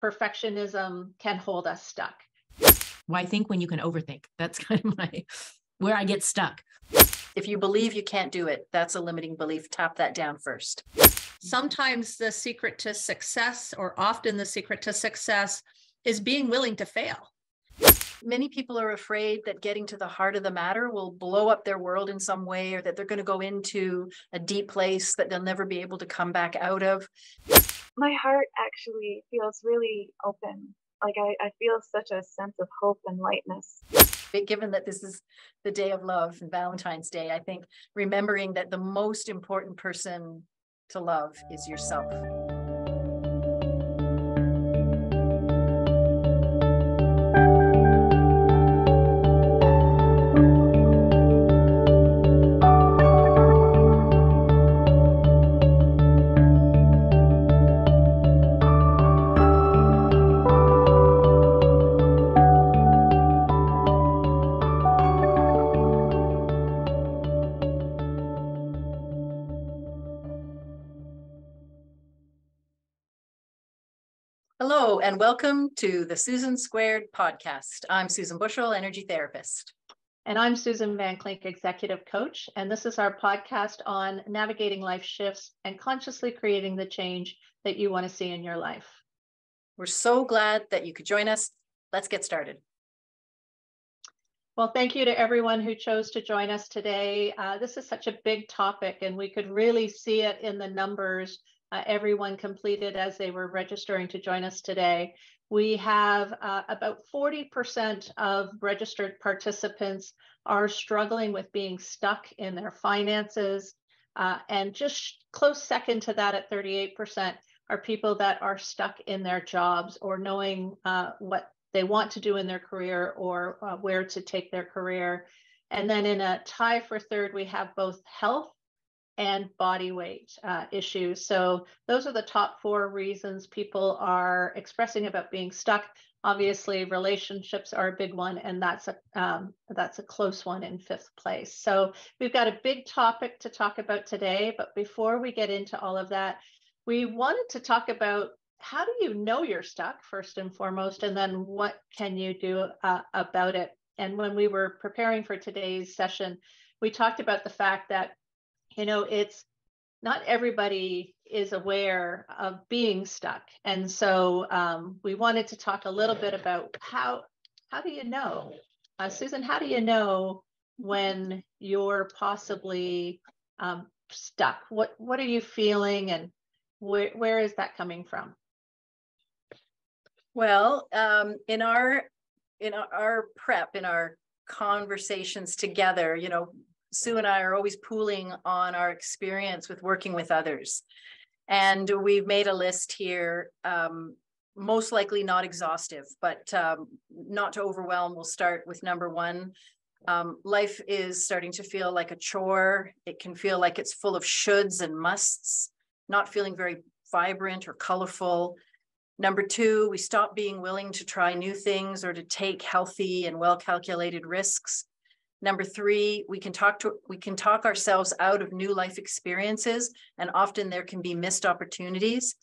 perfectionism can hold us stuck. Well, I think when you can overthink, that's kind of where I get stuck. If you believe you can't do it, that's a limiting belief. Tap that down first. Sometimes the secret to success, or often the secret to success, is being willing to fail. Many people are afraid that getting to the heart of the matter will blow up their world in some way, or that they're going to go into a deep place that they'll never be able to come back out of. My heart actually feels really open. Like I feel such a sense of hope and lightness. Given that this is the day of love and Valentine's Day, I think remembering that the most important person to love is yourself. Hello, and welcome to the Susan Squared podcast. I'm Susan Bushell, energy therapist. And I'm Susan Van Klink, executive coach. And this is our podcast on navigating life shifts and consciously creating the change that you want to see in your life. We're so glad that you could join us. Let's get started. Well, thank you to everyone who chose to join us today. This is such a big topic, and we could really see it in the numbers everyone completed as they were registering to join us today. We have about 40% of registered participants are struggling with being stuck in their finances. And just close second to that at 38% are people that are stuck in their jobs or knowing what they want to do in their career or where to take their career. And then in a tie for third, we have both health and body weight issues. So those are the top four reasons people are expressing about being stuck. Obviously, relationships are a big one, and that's a close one in fifth place. So we've got a big topic to talk about today. But before we get into all of that, we wanted to talk about how do you know you're stuck first and foremost, and then what can you do about it? And when we were preparing for today's session, we talked about the fact that it's not everybody is aware of being stuck. And so we wanted to talk a little bit about how do you know? Susan, how do you know when you're possibly stuck? What are you feeling, and where is that coming from? Well, in our prep, in our conversations together, Sue and I are always pooling on our experience with working with others. And we've made a list here, most likely not exhaustive, but not to overwhelm. We'll start with number one. Life is starting to feel like a chore. It can feel like it's full of shoulds and musts, not feeling very vibrant or colorful. Number two, we stop being willing to try new things or to take healthy and well-calculated risks. Number three, we can talk ourselves out of new life experiences, and often there can be missed opportunities.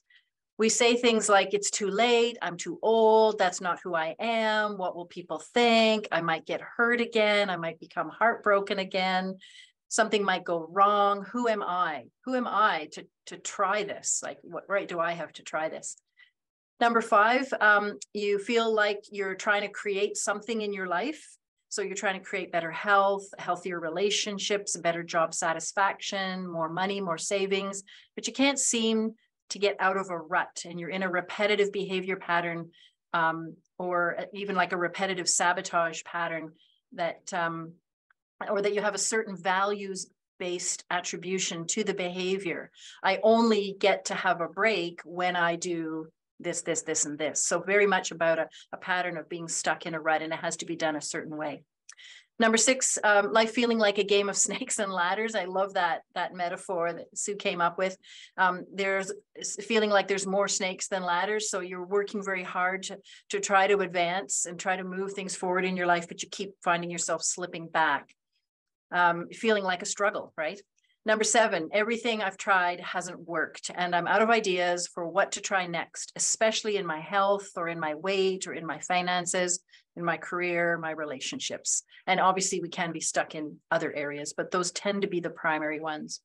We say things like, it's too late, I'm too old, that's not who I am, what will people think, I might get hurt again, I might become heartbroken again, something might go wrong, who am I? Who am I to try this? Like, what right do I have to try this? Number five, you feel like you're trying to create something in your life. So you're trying to create better health, healthier relationships, better job satisfaction, more money, more savings, but you can't seem to get out of a rut, and you're in a repetitive behavior pattern, or even like a repetitive sabotage pattern that, or that you have a certain values-based attribution to the behavior. I only get to have a break when I do this, and this. So very much about a pattern of being stuck in a rut, and it has to be done a certain way. Number six, life feeling like a game of snakes and ladders. I love that metaphor that Sue came up with. There's feeling like there's more snakes than ladders. So you're working very hard to try to advance and try to move things forward in your life, but you keep finding yourself slipping back. Feeling like a struggle, right? Number 7, everything I've tried hasn't worked, and I'm out of ideas for what to try next, especially in my health or in my weight or in my finances, in my career, my relationships. And obviously we can be stuck in other areas, but those tend to be the primary ones.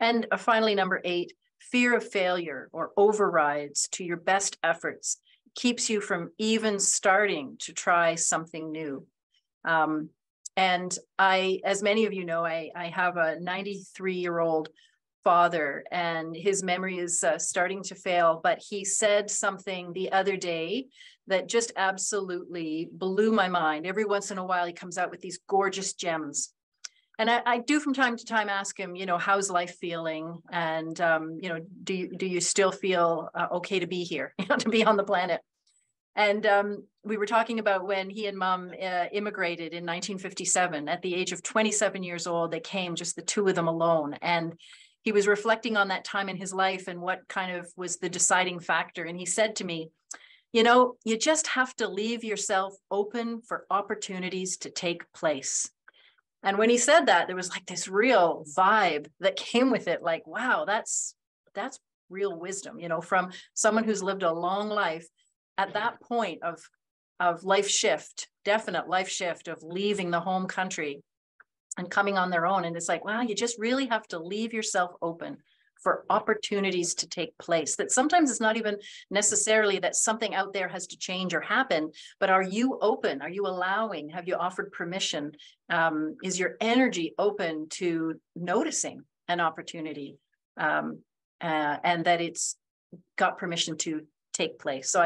And finally, number 8, fear of failure or overrides to your best efforts, keeps you from even starting to try something new. And as many of you know, I have a 93-year-old father, and his memory is starting to fail, but he said something the other day that just absolutely blew my mind. Every once in a while, he comes out with these gorgeous gems. And I do from time to time ask him, how's life feeling? And, do you still feel okay to be here, to be on the planet? And we were talking about when he and Mom immigrated in 1957. At the age of 27 years old, they came, just the two of them alone. And he was reflecting on that time in his life and what kind of was the deciding factor. And he said to me, you just have to leave yourself open for opportunities to take place. And when he said that, there was like this real vibe that came with it. Like, wow, that's real wisdom, from someone who's lived a long life. At that point of life shift, definite life shift of leaving the home country and coming on their own. And it's like, wow, you just really have to leave yourself open for opportunities to take place. That sometimes it's not even necessarily that something out there has to change or happen, but are you open? Are you allowing? Have you offered permission? Is your energy open to noticing an opportunity and that it's got permission to take place? So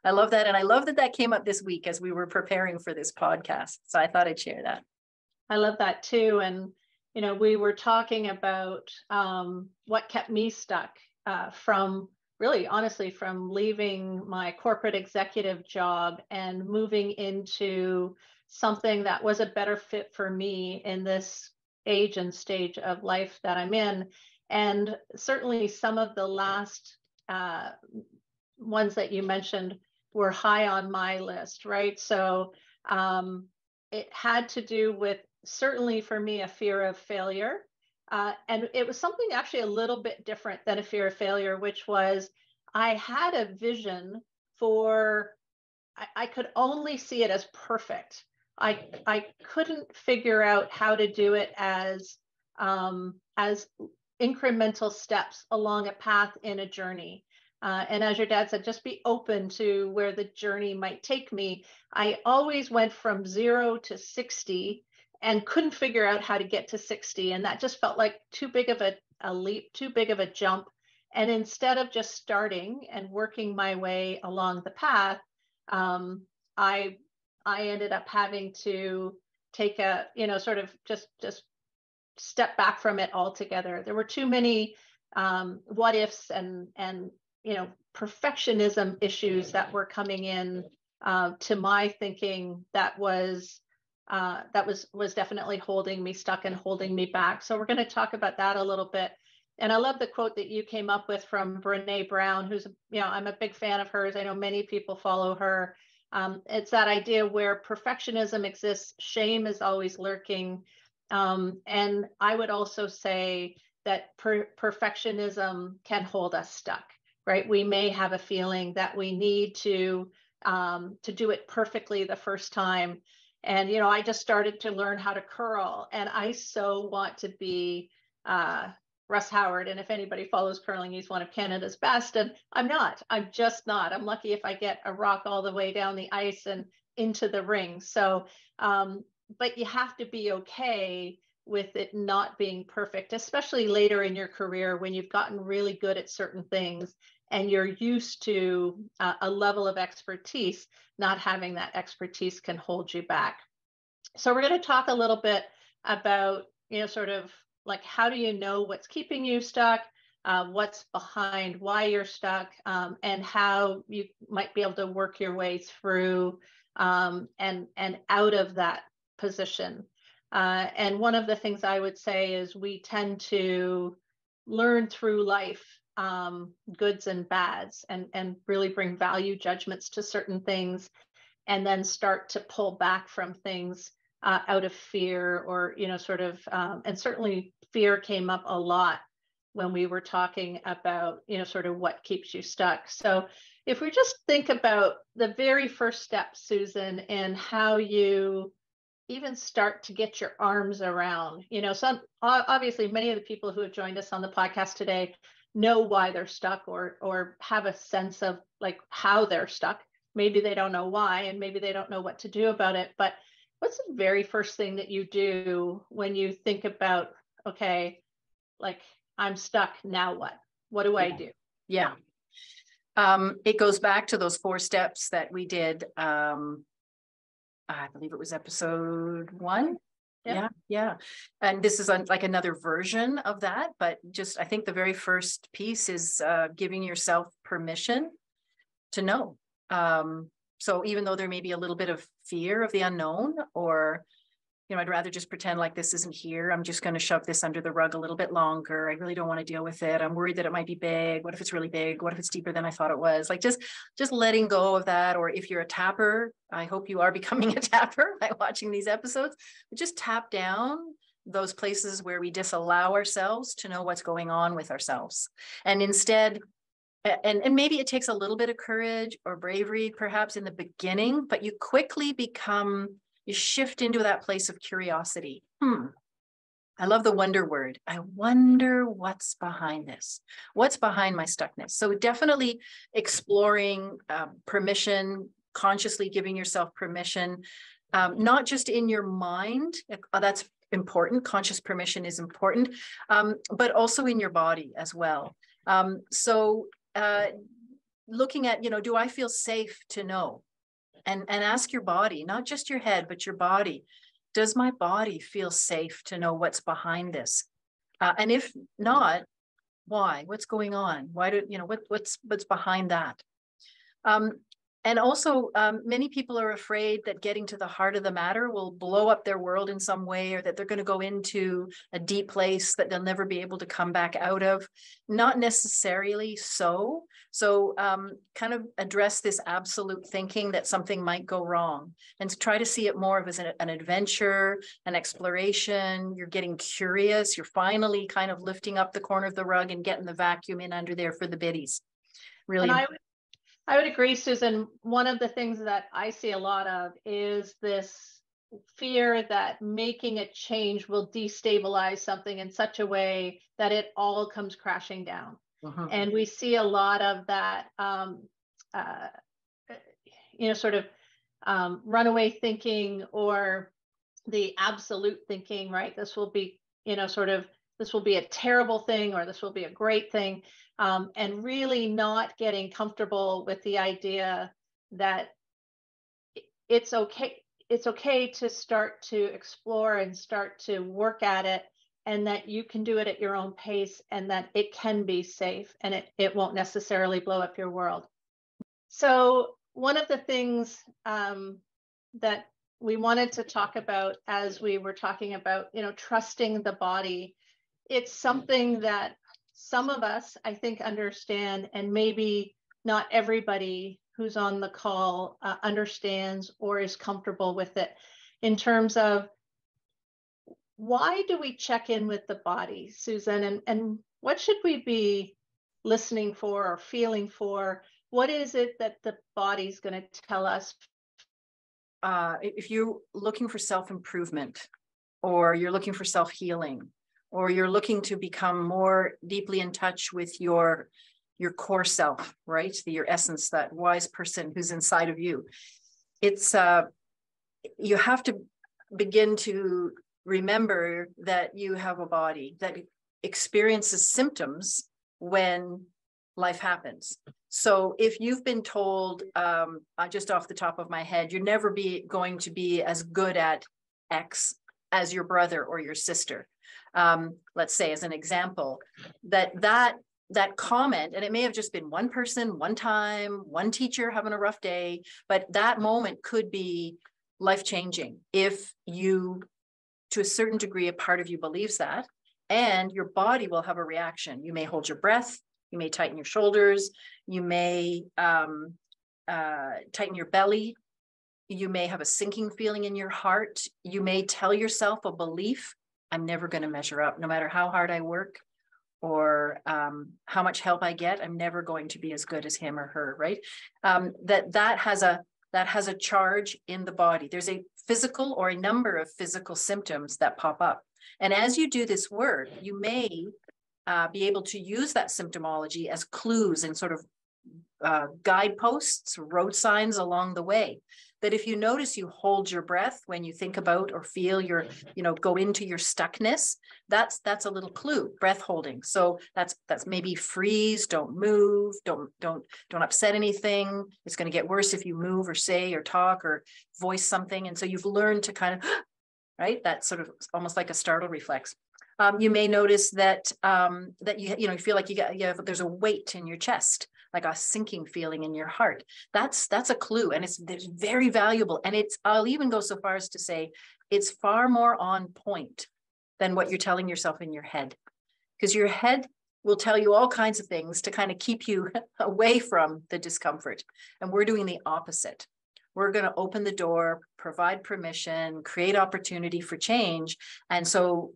I love that. And I love that came up this week as we were preparing for this podcast. So I thought I'd share that. I love that too. And, we were talking about what kept me stuck from really, honestly, from leaving my corporate executive job and moving into something that was a better fit for me in this age and stage of life that I'm in. And certainly some of the last ones that you mentioned were high on my list, right? So it had to do with, certainly for me, a fear of failure. And it was something actually a little bit different than a fear of failure, which was I had a vision for, I could only see it as perfect. I couldn't figure out how to do it as incremental steps along a path in a journey. And as your dad said, just be open to where the journey might take me. I always went from 0 to 60 and couldn't figure out how to get to 60. And that just felt like too big of a leap, too big of a jump. And instead of just starting and working my way along the path, I ended up having to take a, sort of just step back from it altogether. There were too many what ifs and perfectionism issues that were coming in to my thinking that was definitely holding me stuck and holding me back. So we're going to talk about that a little bit. And I love the quote that you came up with from Brené Brown, who's, I'm a big fan of hers. I know many people follow her. It's that idea where perfectionism exists, shame is always lurking. And I would also say that perfectionism can hold us stuck, right? We may have a feeling that we need to do it perfectly the first time. And, I just started to learn how to curl, and I so want to be Russ Howard. And if anybody follows curling, he's one of Canada's best. And I'm just not. I'm lucky if I get a rock all the way down the ice and into the ring. So, but you have to be okay with it not being perfect, especially later in your career when you've gotten really good at certain things and you're used to a level of expertise. Not having that expertise can hold you back. So we're going to talk a little bit about, sort of like, how do you know what's keeping you stuck, what's behind why you're stuck, and how you might be able to work your way through and out of that position. And one of the things I would say is we tend to learn through life goods and bads and really bring value judgments to certain things, and then start to pull back from things out of fear, or, sort of, and certainly fear came up a lot when we were talking about, sort of what keeps you stuck. So if we just think about the very first step, Susan, and how you even start to get your arms around, some, obviously many of the people who have joined us on the podcast today know why they're stuck, or have a sense of like how they're stuck. Maybe they don't know why, and maybe they don't know what to do about it. But what's the very first thing that you do when you think about, okay, like I'm stuck, now what? What do I do? Yeah. It goes back to those 4 steps that we did. I believe it was episode 1. Yeah. And this is like another version of that, but just, I think the very first piece is giving yourself permission to know. So even though there may be a little bit of fear of the unknown, or, I'd rather just pretend like this isn't here. I'm just going to shove this under the rug a little bit longer. I really don't want to deal with it. I'm worried that it might be big. What if it's really big? What if it's deeper than I thought it was? Like just letting go of that. Or if you're a tapper, I hope you are becoming a tapper by watching these episodes. Just tap down those places where we disallow ourselves to know what's going on with ourselves. And instead, and maybe it takes a little bit of courage or bravery, perhaps in the beginning, but you quickly you shift into that place of curiosity. I love the wonder word. I wonder what's behind this. What's behind my stuckness? So definitely exploring permission, consciously giving yourself permission, not just in your mind. That's important. Conscious permission is important, but also in your body as well. So looking at, do I feel safe to know? And ask your body, not just your head, but your body. Does my body feel safe to know what's behind this? And if not, why? What's going on? Why do what's behind that? And also, many people are afraid that getting to the heart of the matter will blow up their world in some way, or that they're going to go into a deep place that they'll never be able to come back out of. Not necessarily so. So kind of address this absolute thinking that something might go wrong, and try to see it more of as an adventure, an exploration. You're getting curious. You're finally kind of lifting up the corner of the rug and getting the vacuum in under there for the biddies. Really. And I would agree, Susan. One of the things that I see a lot of is this fear that making a change will destabilize something in such a way that it all comes crashing down. And we see a lot of that, sort of runaway thinking, or the absolute thinking, right? This will be, this will be a terrible thing, or this will be a great thing. And really not getting comfortable with the idea that it's okay to start to explore and start to work at it, and that you can do it at your own pace, and that it can be safe, and it won't necessarily blow up your world. So one of the things that we wanted to talk about as we were talking about, trusting the body, it's something that some of us, I think, understand, and maybe not everybody who's on the call understands or is comfortable with it, in terms of why do we check in with the body, Susan, and what should we be listening for or feeling for? What is it that the body's going to tell us? If you're looking for self-improvement, or you're looking for self-healing, or you're looking to become more deeply in touch with your core self, right? Your essence, that wise person who's inside of you. It's you have to begin to remember that you have a body that experiences symptoms when life happens. So if you've been told, just off the top of my head, you're never going to be as good at X as your brother or your sister. Let's say, as an example, that comment, and it may have just been one person, one time, one teacher having a rough day, but that moment could be life-changing if you, to a certain degree, a part of you believes that, and your body will have a reaction. You may hold your breath, you may tighten your shoulders, you may tighten your belly, You may have a sinking feeling in your heart. You may tell yourself a belief, I'm never going to measure up, no matter how hard I work or how much help I get, I'm never going to be as good as him or her, right? That has a charge in the body. There's a physical or a number of physical symptoms that pop up. And as you do this work, you may be able to use that symptomology as clues and sort of guideposts, road signs along the way. That if you notice you hold your breath when you think about or feel your, go into your stuckness, that's a little clue, breath holding. So that's maybe freeze, don't move, don't upset anything. It's going to get worse if you move or say or talk or voice something. And so you've learned to kind of, right? That's sort of almost like a startle reflex. You may notice that you feel like there's a weight in your chest, like a sinking feeling in your heart. That's a clue, and it's very valuable. And I'll even go so far as to say it's far more on point than what you're telling yourself in your head, because your head will tell you all kinds of things to kind of keep you away from the discomfort. And we're doing the opposite. We're going to open the door, provide permission, create opportunity for change. And so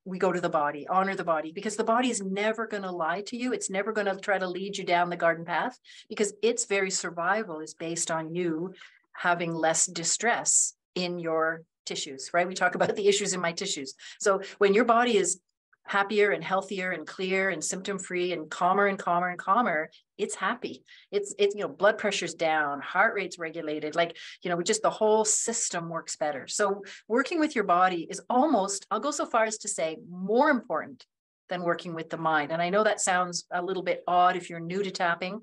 we go to the body, honor the body, because the body is never going to lie to you. It's never going to try to lead you down the garden path, because its very survival is based on you having less distress in your tissues, right? We talk about the issues in my tissues. So when your body is happier and healthier and clear and symptom-free and calmer and calmer and calmer, it's happy. It's blood pressure's down, heart rate's regulated, just the whole system works better. So working with your body is almost, I'll go so far as to say, more important than working with the mind. And I know that sounds a little bit odd if you're new to tapping,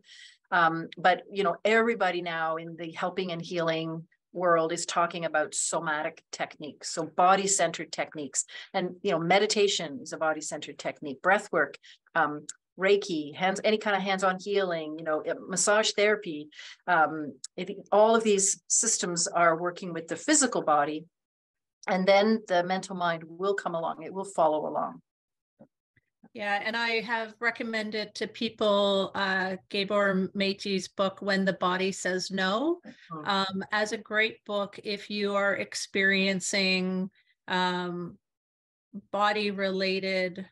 but everybody now in the helping and healing world is talking about somatic techniques, so body-centered techniques. And meditation is a body-centered technique, breath work, Reiki, any kind of hands-on healing, massage therapy. All of these systems are working with the physical body, and then the mental mind will come along. It will follow along. Yeah, and I have recommended to people Gabor Mate's book, When the Body Says No, as a great book if you are experiencing mind-body related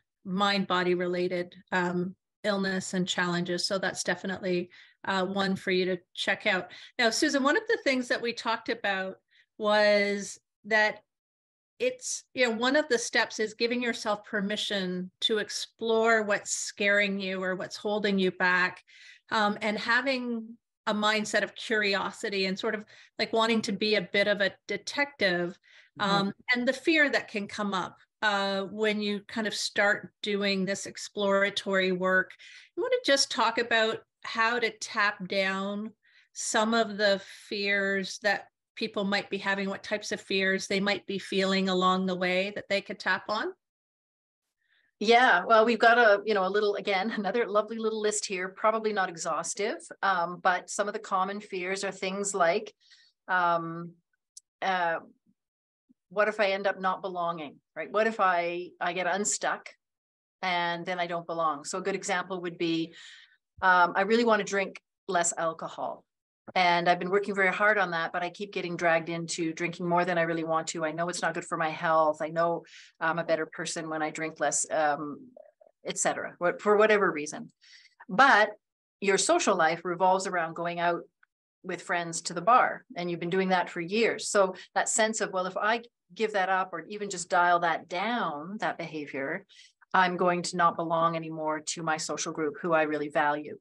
illness and challenges. So that's definitely one for you to check out. Now, Susan, one of the things that we talked about was that it's, one of the steps is giving yourself permission to explore what's scaring you or what's holding you back, and having a mindset of curiosity and sort of like wanting to be a bit of a detective, and the fear that can come up when you kind of start doing this exploratory work. You want to just talk about how to tap down some of the fears that people might be having, what types of fears they might be feeling along the way that they could tap on? Yeah, well, we've got another lovely little list here, probably not exhaustive, but some of the common fears are things like, what if I end up not belonging, right? What if I get unstuck and then I don't belong? So a good example would be, I really want to drink less alcohol. And I've been working very hard on that, but I keep getting dragged into drinking more than I really want to. I know it's not good for my health. I know I'm a better person when I drink less, etc., for whatever reason. But your social life revolves around going out with friends to the bar, and you've been doing that for years. So that sense of, well, if I give that up or even just dial that down, that behavior, I'm going to not belong anymore to my social group who I really value.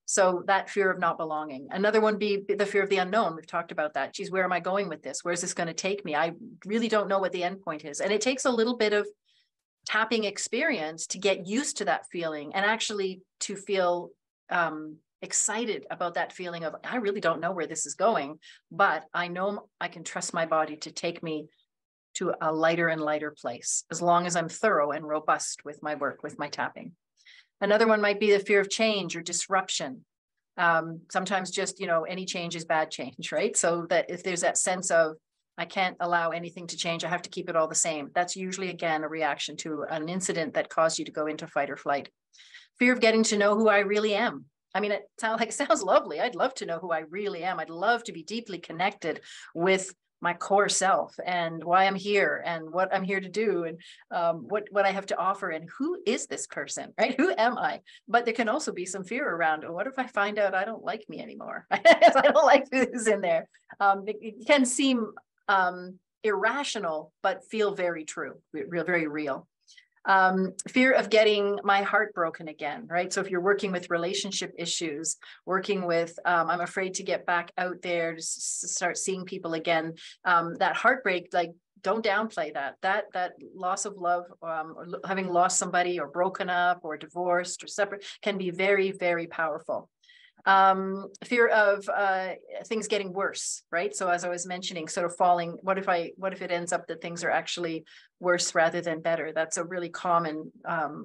So that fear of not belonging. Another one be the fear of the unknown. We've talked about that. Geez, where am I going with this? Where's this going to take me? I really don't know what the end point is. And it takes a little bit of tapping experience to get used to that feeling and actually to feel excited about that feeling of, I really don't know where this is going, but I know I can trust my body to take me to a lighter and lighter place, as long as I'm thorough and robust with my work, with my tapping. Another one might be the fear of change or disruption. Sometimes just, any change is bad change, right? So that if there's that sense of, I can't allow anything to change, I have to keep it all the same. That's usually, again, a reaction to an incident that caused you to go into fight or flight. Fear of getting to know who I really am. I mean, it sounds lovely. I'd love to know who I really am. I'd love to be deeply connected with my core self and why I'm here and what I'm here to do and what I have to offer and who is this person, right? Who am I? But there can also be some fear around, oh, what if I find out I don't like me anymore? I don't like who's in there. It can seem irrational, but feel very true, very real. Fear of getting my heart broken again, right? So if you're working with relationship issues, working with, I'm afraid to get back out there to start seeing people again, that heartbreak, like, don't downplay that loss of love, or having lost somebody or broken up or divorced or separate can be very, very powerful. Fear of things getting worse, right? So as I was mentioning, sort of falling, what if it ends up that things are actually worse rather than better? That's a really common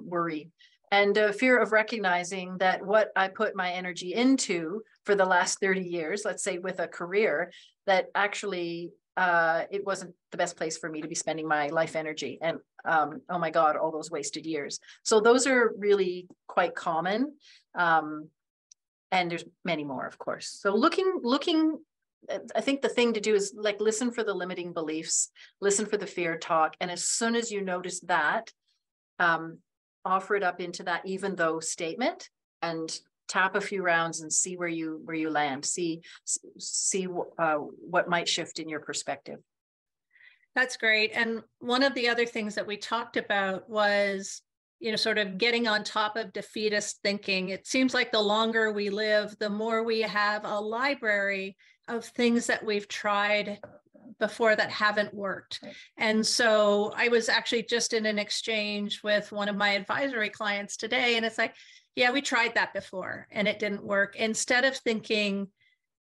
worry. And fear of recognizing that what I put my energy into for the last 30 years, let's say with a career, that actually it wasn't the best place for me to be spending my life energy. And oh my God, all those wasted years. So those are really quite common. And there's many more, of course. So looking, I think the thing to do is like, listen for the limiting beliefs, listen for the fear talk. And as soon as you notice that, offer it up into that even though statement and tap a few rounds and see where you land, see what might shift in your perspective. That's great. And one of the other things that we talked about was, sort of getting on top of defeatist thinking. It seems like the longer we live, the more we have a library of things that we've tried before that haven't worked. And so I was actually just in an exchange with one of my advisory clients today, and it's like, yeah, we tried that before and it didn't work. Instead of thinking,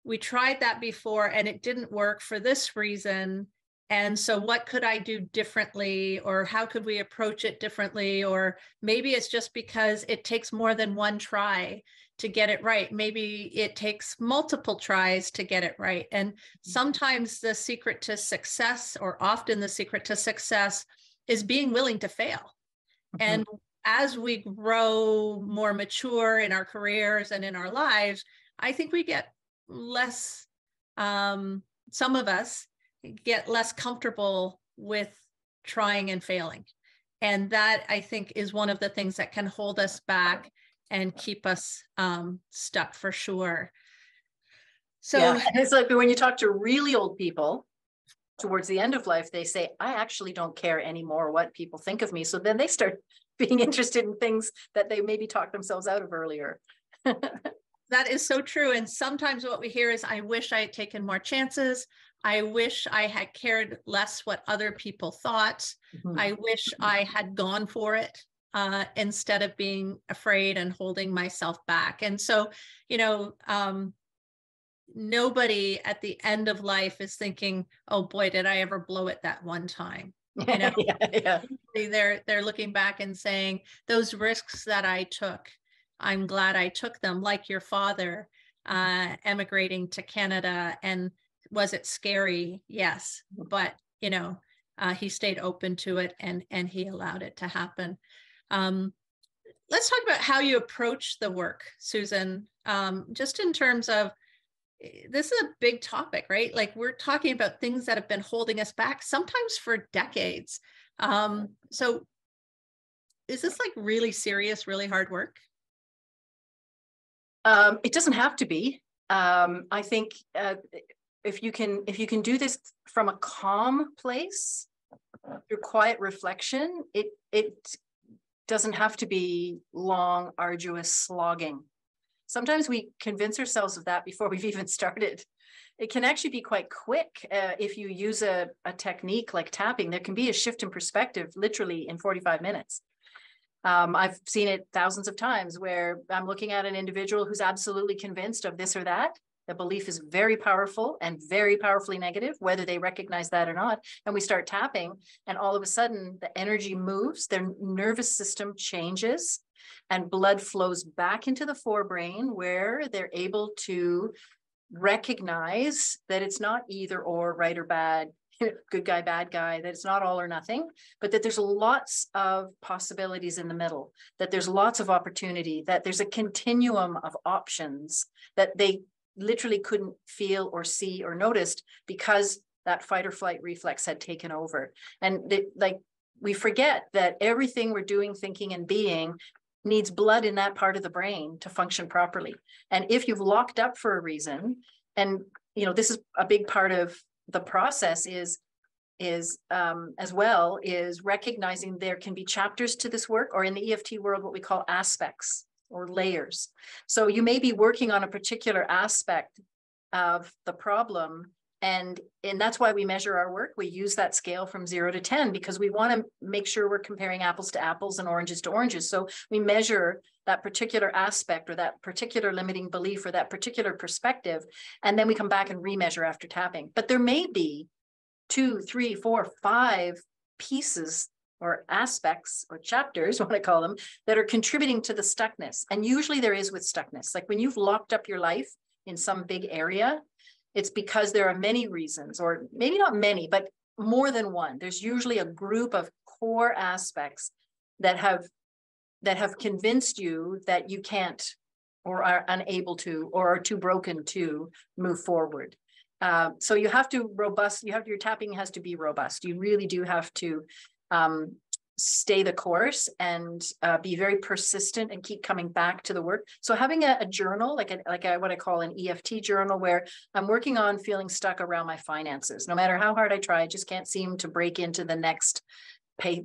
we tried that before and it didn't work for this reason, and so what could I do differently, or how could we approach it differently? Or maybe it's just because it takes more than one try to get it right. Maybe it takes multiple tries to get it right. And sometimes the secret to success, or often the secret to success, is being willing to fail. Mm-hmm. And as we grow more mature in our careers and in our lives, I think we get less, some of us get less comfortable with trying and failing. And that, I think, is one of the things that can hold us back and keep us stuck for sure. So yeah. It's like when you talk to really old people towards the end of life, they say, I actually don't care anymore what people think of me. So then they start being interested in things that they maybe talked themselves out of earlier. That is so true. And sometimes what we hear is, I wish I had taken more chances. I wish I had cared less what other people thought. Mm-hmm. I wish I had gone for it instead of being afraid and holding myself back. And so, nobody at the end of life is thinking, oh boy, did I ever blow it that one time? Yeah. They're looking back and saying, those risks that I took, I'm glad I took them, like your father emigrating to Canada. And was it scary? Yes. But, he stayed open to it and he allowed it to happen. Let's talk about how you approach the work, Susan, just in terms of, this is a big topic, right? Like, we're talking about things that have been holding us back, sometimes for decades. So is this like really serious, really hard work? It doesn't have to be. I think if you can do this from a calm place, through quiet reflection, it doesn't have to be long, arduous slogging. Sometimes we convince ourselves of that before we've even started. It can actually be quite quick. If you use a technique like tapping, there can be a shift in perspective literally in 45 minutes. I've seen it thousands of times where I'm looking at an individual who's absolutely convinced of this or that. The belief is very powerful and very powerfully negative, whether they recognize that or not. And we start tapping, and all of a sudden the energy moves, their nervous system changes, and blood flows back into the forebrain, where they're able to recognize that it's not either or, right or bad. good guy, bad guy, that it's not all or nothing, but that there's lots of possibilities in the middle, that there's lots of opportunity, that there's a continuum of options that they literally couldn't feel or see or noticed because that fight or flight reflex had taken over. And we forget that everything we're doing, thinking, and being needs blood in that part of the brain to function properly. And if you've locked up for a reason, and this is a big part of the process is as well is recognizing there can be chapters to this work, or in the EFT world, what we call aspects or layers. So you may be working on a particular aspect of the problem, and that's why we measure our work. We use that scale from 0 to 10 because we want to make sure we're comparing apples to apples and oranges to oranges. So we measure that particular aspect or that particular limiting belief or that particular perspective, and then we come back and remeasure after tapping. But there may be 2, 3, 4, 5 pieces or aspects or chapters, what I call them, that are contributing to the stuckness. And usually there is with stuckness. Like when you've locked up your life in some big area, it's because there are many reasons, or maybe not many, but more than one. There's usually a group of core aspects that have convinced you that you can't, or are unable to, or are too broken to move forward. So you have to your tapping has to be robust. You really do have to stay the course and be very persistent and keep coming back to the work. So having a journal, like what I call an EFT journal, where I'm working on feeling stuck around my finances. No matter how hard I try, I just can't seem to break into the next pay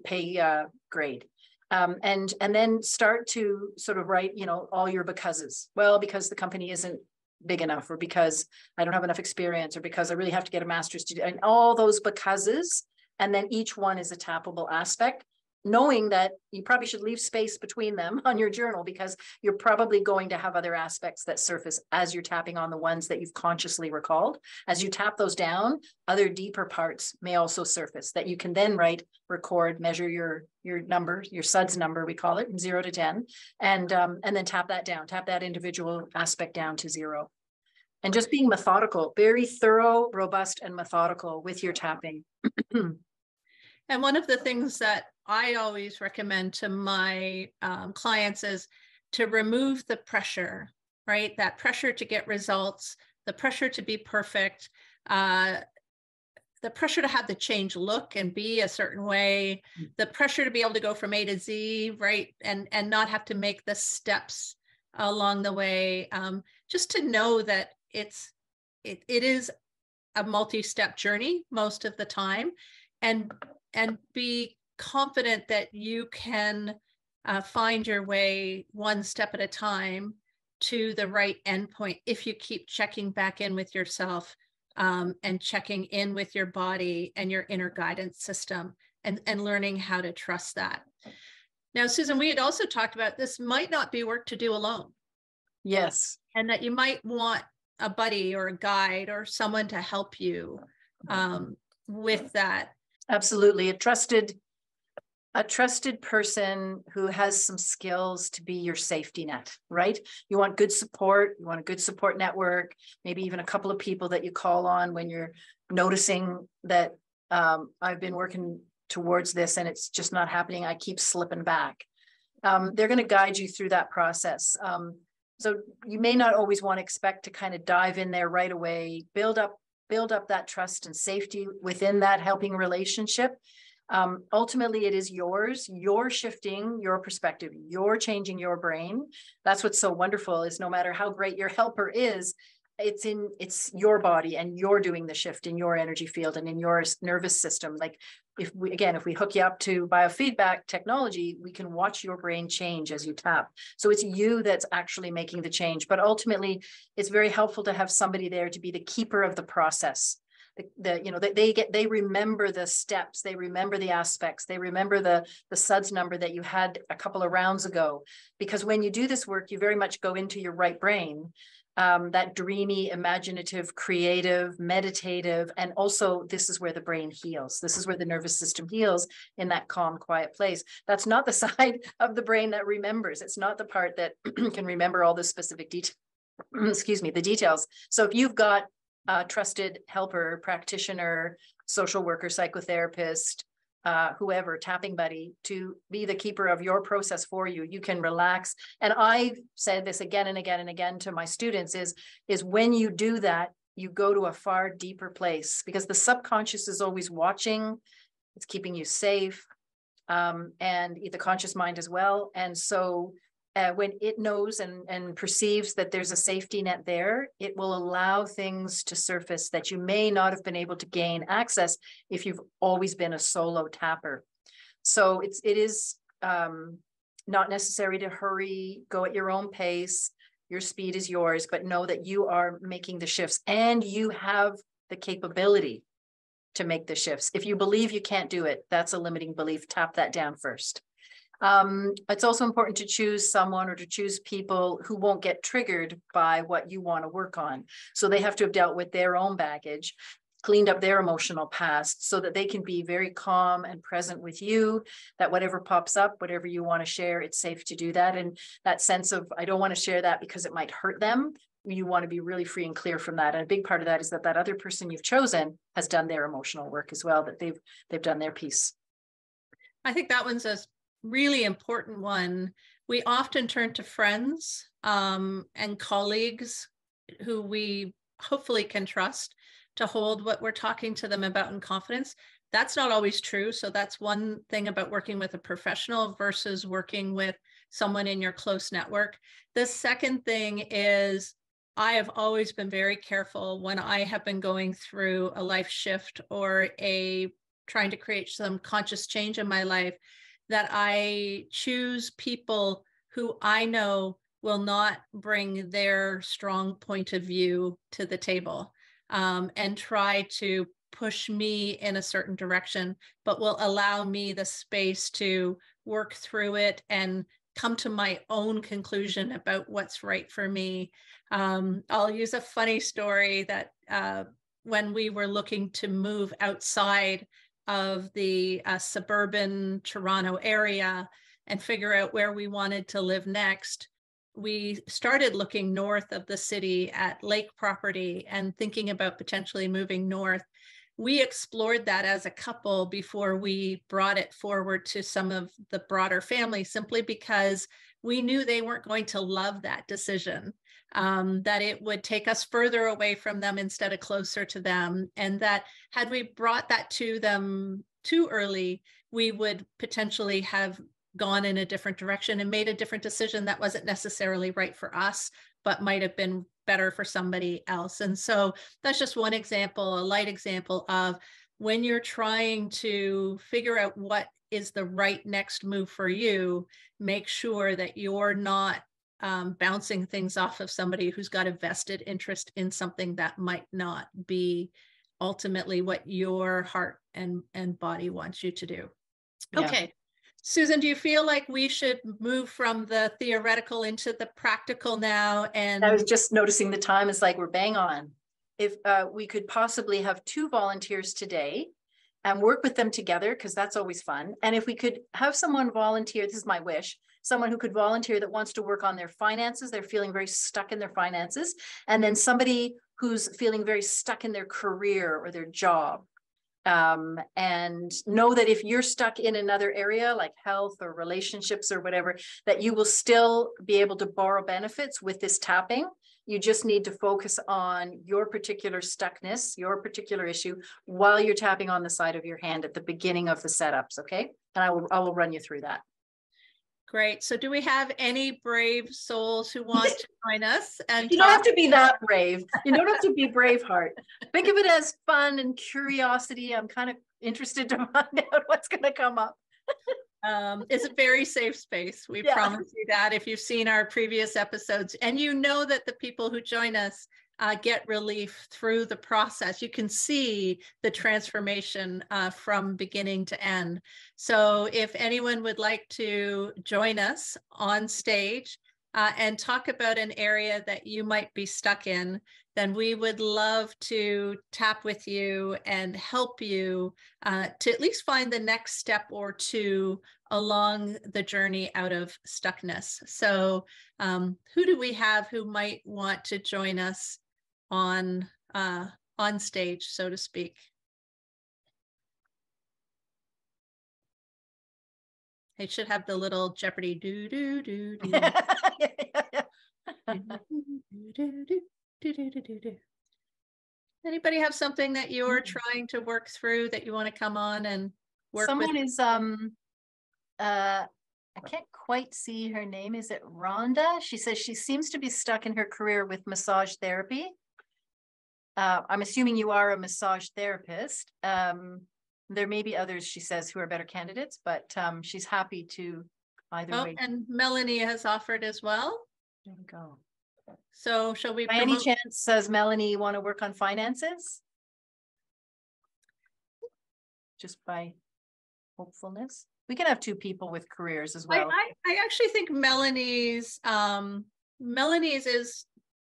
grade. And then start to sort of write, all your becauses. Well, because the company isn't big enough, or because I don't have enough experience, or because I really have to get a master's degree, and all those becauses. And then each one is a tappable aspect, knowing that you probably should leave space between them on your journal, because you're probably going to have other aspects that surface as you're tapping on the ones that you've consciously recalled. As you tap those down, other deeper parts may also surface that you can then write, record, measure your number, your SUDS number, we call it, from 0 to 10, and then tap that down, tap that individual aspect down to 0. And just being methodical, very thorough, robust, and methodical with your tapping. And one of the things that I always recommend to my clients is to remove the pressure, right? That pressure to get results, the pressure to be perfect, the pressure to have the change look and be a certain way, the pressure to be able to go from A to Z, right? And not have to make the steps along the way. Just to know that it is a multi-step journey most of the time, and be confident that you can find your way one step at a time to the right endpoint if you keep checking back in with yourself and checking in with your body and your inner guidance system, and learning how to trust that. Now, Susan, we had also talked about this might not be work to do alone. Yes. And that you might want a buddy or a guide or someone to help you with that. Absolutely. A trusted person who has some skills to be your safety net, right? You want good support. You want a good support network, maybe even a couple of people that you call on when you're noticing that I've been working towards this and it's just not happening. I keep slipping back. They're going to guide you through that process. So you may not always want to expect to kind of dive in there right away, build up that trust and safety within that helping relationship. Ultimately, it is yours. You're shifting your perspective. You're changing your brain. That's what's so wonderful, is no matter how great your helper is, it's your body, and you're doing the shift in your energy field and in your nervous system. Like if we hook you up to biofeedback technology, we can watch your brain change as you tap. So it's you that's actually making the change. But ultimately, it's very helpful to have somebody there to be the keeper of the process. They remember the steps, they remember the aspects, they remember the SUDS number that you had a couple of rounds ago. Because when you do this work, you very much go into your right brain, that dreamy, imaginative, creative, meditative, and also this is where the brain heals. This is where the nervous system heals, in that calm, quiet place. That's not the side of the brain that remembers. It's not the part that can remember all the specific details. Excuse me, the details. So if you've got trusted helper, practitioner, social worker, psychotherapist, whoever, tapping buddy, to be the keeper of your process for you. You can relax. And I've said this again and again and again to my students is when you do that, you go to a far deeper place, because the subconscious is always watching. It's keeping you safe, and the conscious mind as well. And so when it knows and perceives that there's a safety net there, it will allow things to surface that you may not have been able to gain access if you've always been a solo tapper. So it is not necessary to hurry, go at your own pace. Your speed is yours, but know that you are making the shifts and you have the capability to make the shifts. If you believe you can't do it, that's a limiting belief. Tap that down first. It's also important to choose someone or to choose people who won't get triggered by what you want to work on. So they have to have dealt with their own baggage, cleaned up their emotional past, so that they can be very calm and present with you, that whatever pops up, whatever you want to share, it's safe to do that. And that sense of, I don't want to share that because it might hurt them. You want to be really free and clear from that. And a big part of that is that that other person you've chosen has done their emotional work as well, that they've done their piece. I think that one's a really important one. We often turn to friends and colleagues who we hopefully can trust to hold what we're talking to them about in confidence. That's not always true. So that's one thing about working with a professional versus working with someone in your close network. The second thing is, I have always been very careful when I have been going through a life shift or trying to create some conscious change in my life, that I choose people who I know will not bring their strong point of view to the table, and try to push me in a certain direction, but will allow me the space to work through it and come to my own conclusion about what's right for me. I'll use a funny story that when we were looking to move outside of the suburban Toronto area and figure out where we wanted to live next, we started looking north of the city at lake property and thinking about potentially moving north. We explored that as a couple before we brought it forward to some of the broader family, simply because we knew they weren't going to love that decision, that it would take us further away from them instead of closer to them. And that had we brought that to them too early, we would potentially have gone in a different direction and made a different decision that wasn't necessarily right for us, but might have been better for somebody else. And so that's just one example, a light example of when you're trying to figure out what is the right next move for you, make sure that you're not bouncing things off of somebody who's got a vested interest in something that might not be ultimately what your heart and body wants you to do. Yeah. Okay. Susan, do you feel like we should move from the theoretical into the practical now? And I was just noticing the time is like we're bang on. If we could possibly have 2 volunteers today and work with them together, because that's always fun. And if we could have someone volunteer, this is my wish, someone who could volunteer that wants to work on their finances, they're feeling very stuck in their finances, and then somebody who's feeling very stuck in their career or their job. And know that if you're stuck in another area like health or relationships or whatever, that you will still be able to borrow benefits with this tapping. You just need to focus on your particular stuckness, your particular issue, while you're tapping on the side of your hand at the beginning of the setups. Okay. And I will run you through that. Great. So do we have any brave souls who want to join us? And you don't have to be that brave. You don't have to be Braveheart. Think of it as fun and curiosity. I'm kind of interested to find out what's going to come up. It's a very safe space. We promise you that if you've seen our previous episodes, and you know that the people who join us get relief through the process. You can see the transformation from beginning to end. So if anyone would like to join us on stage and talk about an area that you might be stuck in, then we would love to tap with you and help you to at least find the next step or two along the journey out of stuckness. So who do we have who might want to join us on on stage, so to speak. They should have the little Jeopardy do do do do. Anybody have something that you're trying to work through that you want to come on and work Someone with? is I can't quite see her name. Is it Rhonda? She says she seems to be stuck in her career with massage therapy. I'm assuming you are a massage therapist. There may be others, she says, who are better candidates, but she's happy to either way. And Melanie has offered as well. There we go. So shall we By any chance, does Melanie want to work on finances? Just by hopefulness. We can have two people with careers as well. I actually think Melanie's is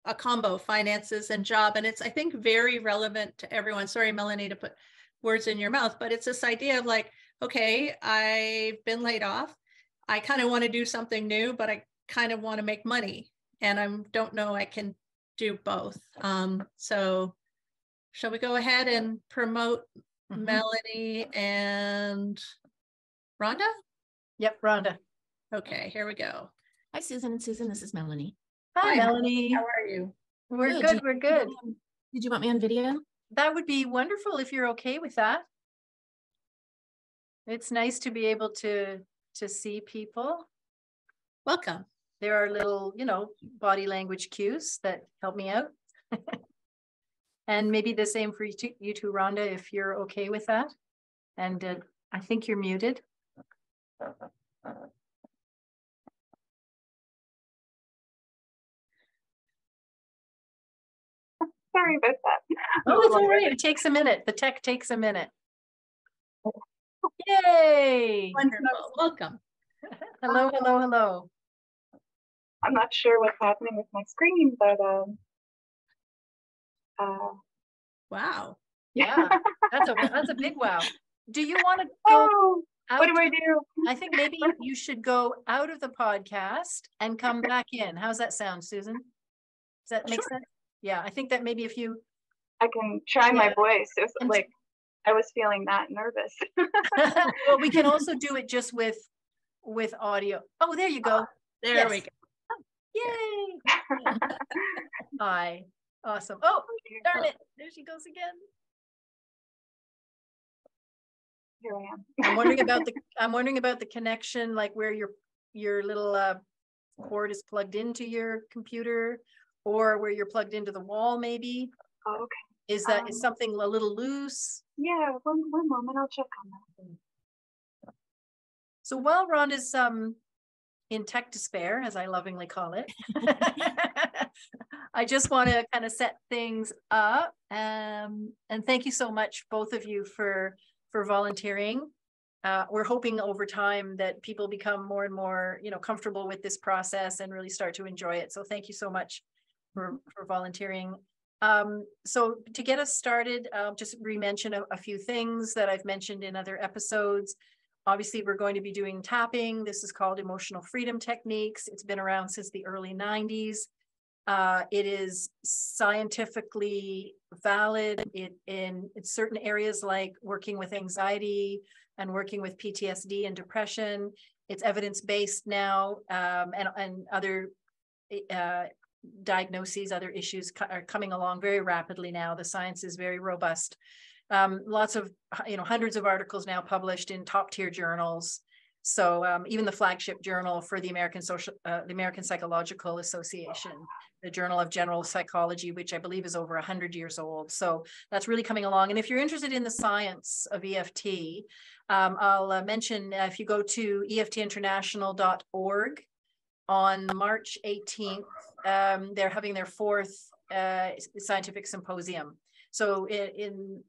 a combo, finances and job, and it's, I think, very relevant to everyone. Sorry, Melanie, to put words in your mouth, but it's this idea of like, okay, I've been laid off. I kind of want to do something new, but I kind of want to make money, and I don't know I can do both. So shall we go ahead and promote Melanie and Rhonda? Yep, Rhonda. Okay, here we go. Hi, Susan and Susan. This is Melanie. Hi, Melanie. How are you? We're good. We're good. Did you want me on video? That would be wonderful if you're okay with that. It's nice to be able to see people. Welcome. There are little, body language cues that help me out. And maybe the same for you too, Rhonda, if you're okay with that. And I think you're muted. Sorry about that. Oh, it's all right. It takes a minute. The tech takes a minute. Yay! Wonderful. Welcome. Hello, hello, hello. I'm not sure what's happening with my screen, but Wow. Yeah, that's a big wow. Do you want to go out? What do I do? I think maybe you should go out of the podcast and come back in. How's that sound, Susan? Does that make sense? Yeah, I think that maybe if you... I can try my voice. It was like, I was feeling that nervous. Well, we can also do it just with audio. Oh, there you go. There we go. Yay! Hi. Awesome. Oh, darn it. There she goes again. Here I am. I'm wondering about the connection, like where your little cord is plugged into your computer, or where you're plugged into the wall, maybe. Oh, okay. Is that is something a little loose? Yeah, one moment, I'll check on that. So while Rhonda's in tech despair, as I lovingly call it, I just want to kind of set things up. And thank you so much, both of you, for volunteering. We're hoping over time that people become more and more, comfortable with this process and really start to enjoy it. So thank you so much for volunteering. So to get us started, just re-mention a few things that I've mentioned in other episodes. Obviously, we're going to be doing tapping. This is called emotional freedom techniques. It's been around since the early 90s. It is scientifically valid in certain areas like working with anxiety and working with PTSD and depression. It's evidence-based now, and other diagnoses, other issues are coming along very rapidly now. The science is very robust. Lots of, hundreds of articles now published in top tier journals. So even the flagship journal for the American Psychological Association, the Journal of General Psychology, which I believe is over 100 years old. So that's really coming along. And if you're interested in the science of EFT, I'll mention if you go to eftinternational.org on March 18th, they're having their 4th scientific symposium. So in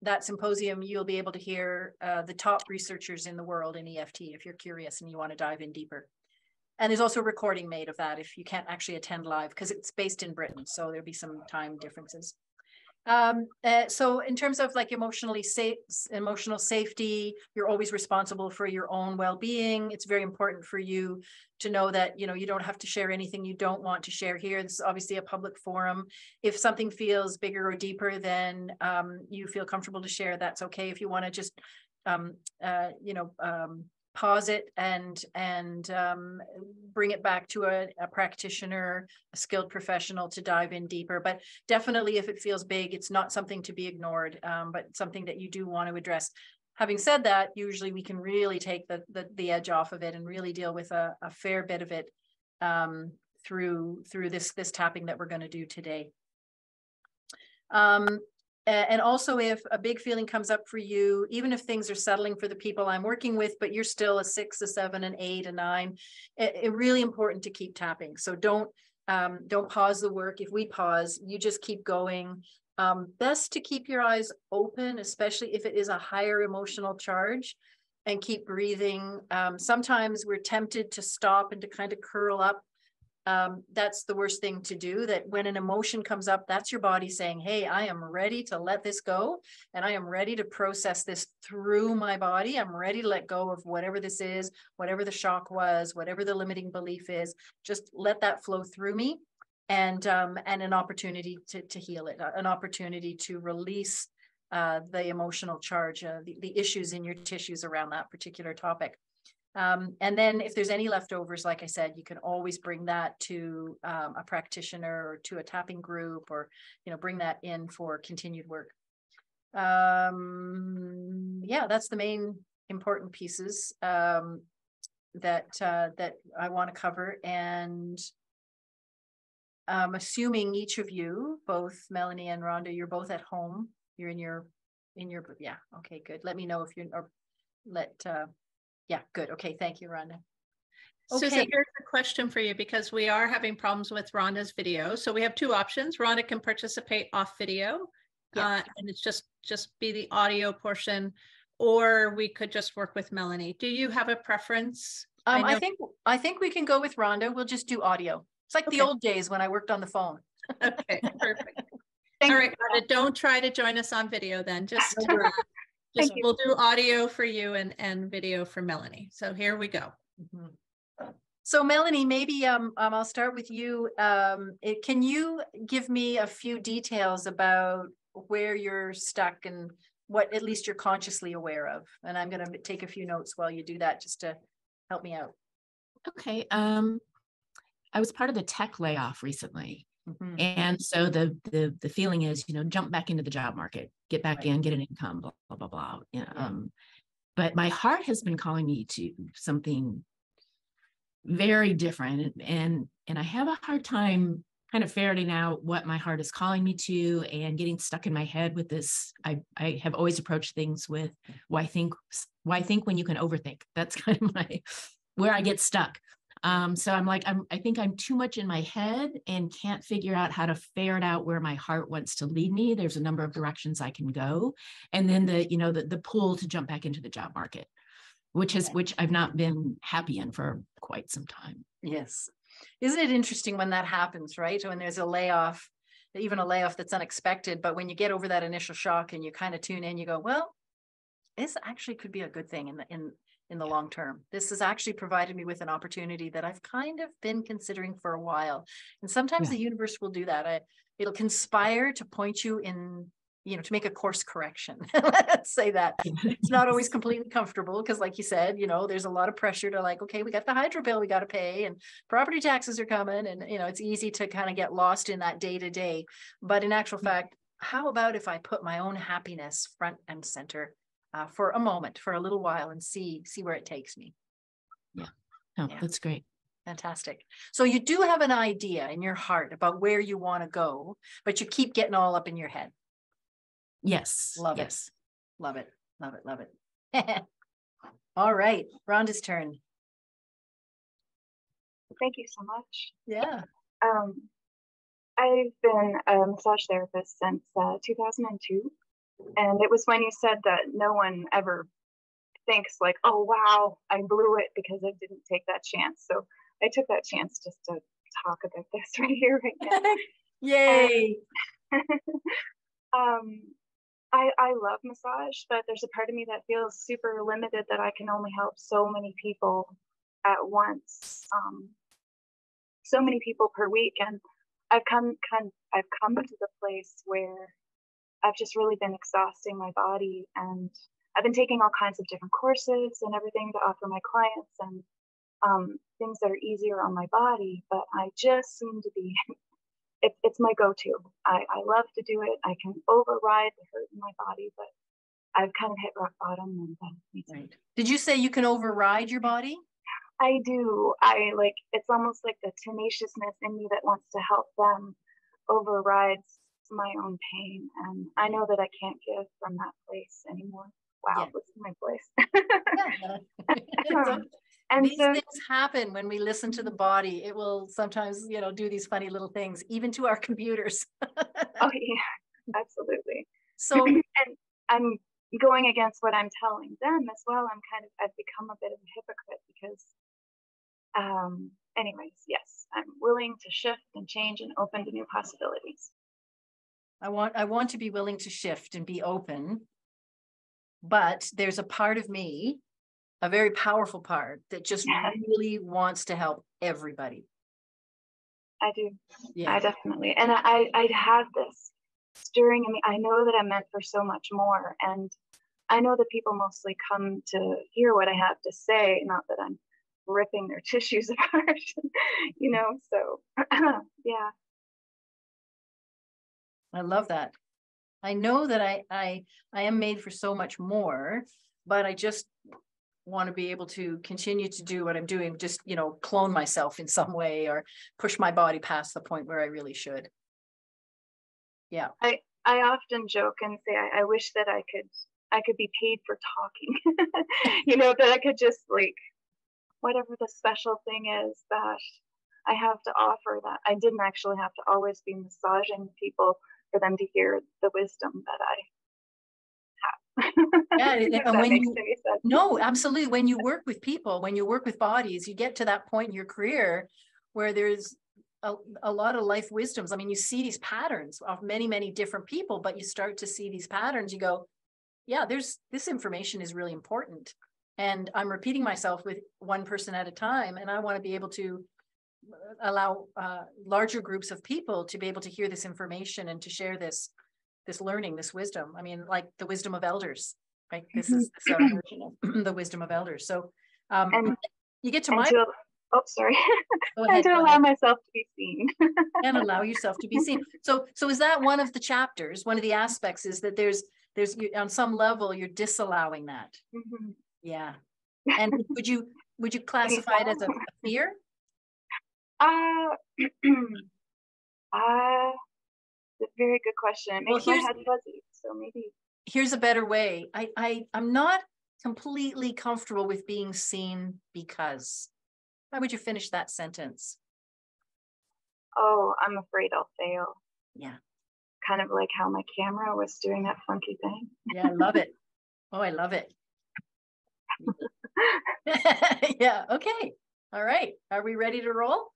that symposium, you'll be able to hear the top researchers in the world in EFT if you're curious and you want to dive in deeper. And there's also a recording made of that if you can't actually attend live, because it's based in Britain, so there'll be some time differences. So in terms of like emotional safety, you're always responsible for your own well-being. It's very important for you to know that, you know, you don't have to share anything you don't want to share here. This is obviously a public forum. If something feels bigger or deeper than you feel comfortable to share, that's okay. If you want to just, pause it and bring it back to a practitioner, a skilled professional to dive in deeper. But definitely if it feels big, it's not something to be ignored, but something that you do want to address. Having said that, usually we can really take the edge off of it and really deal with a fair bit of it through this tapping that we're going to do today. And also, if a big feeling comes up for you, even if things are settling for the people I'm working with, but you're still a 6, a 7, an 8, a 9, it's really important to keep tapping. So don't pause the work. If we pause, you just keep going. Best to keep your eyes open, especially if it is a higher emotional charge, and keep breathing. Sometimes we're tempted to stop and to kind of curl up. That's the worst thing to do, that when an emotion comes up, that's your body saying, hey, I am ready to let this go. And I am ready to process this through my body. I'm ready to let go of whatever this is, whatever the shock was, whatever the limiting belief is, just let that flow through me. And an opportunity to heal it, an opportunity to release the emotional charge, the issues in your tissues around that particular topic. And then if there's any leftovers, like I said, you can always bring that to a practitioner or to a tapping group, or, you know, bring that in for continued work. Yeah, that's the main important pieces that I want to cover. And assuming each of you, both Melanie and Rhonda, you're both at home, you're in your, yeah, okay, good. Let me know if you're, or yeah, good. Okay, thank you, Rhonda. Okay. Susan, here's a question for you, because we are having problems with Rhonda's video. So we have two options. Rhonda can participate off video, and it's just be the audio portion, or we could just work with Melanie. Do you have a preference? I think we can go with Rhonda. We'll just do audio. It's like the old days when I worked on the phone. Okay, perfect. All right, Rhonda, don't try to join us on video then. Just we'll do audio for you and video for Melanie. So here we go. Mm-hmm. So Melanie, maybe I'll start with you. Can you give me a few details about where you're stuck and what at least you're consciously aware of? And I'm going to take a few notes while you do that, just to help me out. Okay. I was part of the tech layoff recently. Mm-hmm. And so the feeling is, you know, jump back into the job market, get back in, get an income, blah, blah, blah, blah. Yeah. But my heart has been calling me to something very different. And I have a hard time kind of ferreting out what my heart is calling me to, and getting stuck in my head with this. I have always approached things with why think when you can overthink. That's kind of where I get stuck. So I'm like, I think I'm too much in my head and can't figure out how to ferret out where my heart wants to lead me. There's a number of directions I can go. And then the pull to jump back into the job market, which I've not been happy in for quite some time. Yes. Isn't it interesting when that happens, right? When there's a layoff, even a layoff that's unexpected, but when you get over that initial shock and you kind of tune in, you go, well, this actually could be a good thing in the long term. This has actually provided me with an opportunity that I've kind of been considering for a while. And sometimes the universe will do that. It'll conspire to point you in, to make a course correction. Let's say that. It's not always completely comfortable because, like you said, there's a lot of pressure to like, okay, we got the hydro bill we got to pay and property taxes are coming. And, it's easy to kind of get lost in that day to day. But in actual fact, how about if I put my own happiness front and center for a moment, for a little while, and see where it takes me? Yeah. Oh, yeah. That's great. Fantastic. So you do have an idea in your heart about where you want to go, but you keep getting all up in your head. Yes. Love it. Love it. Love it. Love it. All right. Rhonda's turn. Thank you so much. Yeah. I've been a massage therapist since 2002. And it was when you said that no one ever thinks like, oh, wow, I blew it because I didn't take that chance. So I took that chance just to talk about this right here, right now. Yay. I love massage, but there's a part of me that feels super limited that I can only help so many people at once, so many people per week. And I've come to the place where I've just really been exhausting my body, and I've been taking all kinds of different courses and everything to offer my clients, and things that are easier on my body, but I just seem to be, it's my go-to. I love to do it. I can override the hurt in my body, but I've kind of hit rock bottom. And right. Did you say you can override your body? I do. It's almost like the tenaciousness in me that wants to help them overrides my own pain. And I know that I can't give from that place anymore. Wow, this is my place. And these things happen when we listen to the body. It will sometimes, do these funny little things, even to our computers. Oh yeah, absolutely. So, and I'm going against what I'm telling them as well. I've become a bit of a hypocrite because, anyways, yes, I'm willing to shift and change and open to new possibilities. I want to be willing to shift and be open, but there's a part of me, a very powerful part, that just really wants to help everybody. I do. Yeah. I definitely. And I have this stirring in me. I know that I'm meant for so much more. And I know that people mostly come to hear what I have to say, not that I'm ripping their tissues apart, so yeah. I love that. I know that I am made for so much more, but I just want to be able to continue to do what I'm doing, just, clone myself in some way or push my body past the point where I really should. Yeah. I often joke and say, I wish that I could be paid for talking, that I could just whatever the special thing is that I have to offer, that I didn't actually have to always be massaging people for them to hear the wisdom that I have. Yeah, and when no, absolutely. When you work with people, when you work with bodies, you get to that point in your career where there's a lot of life wisdoms. I mean, you see these patterns of many, many different people, but you start to see these patterns. You go, yeah, this information is really important. And I'm repeating myself with one person at a time. And I want to be able to allow larger groups of people to be able to hear this information and to share this learning, this wisdom. I mean, like the wisdom of elders, right? This is our version of the wisdom of elders. So and you get to my... Oh, sorry. Go ahead, to allow myself to be seen. And allow yourself to be seen. So is that one of the chapters? One of the aspects is that there's on some level, you're disallowing that. Mm-hmm. Yeah. And would you classify it as a fear? That's a very good question. It makes my head fuzzy, so maybe. Here's a better way. I'm not completely comfortable with being seen because. How would you finish that sentence? Oh, I'm afraid I'll fail. Yeah. Kind of like how my camera was doing that funky thing. Yeah, I love it. Oh, I love it. Yeah. Okay. All right. Are we ready to roll?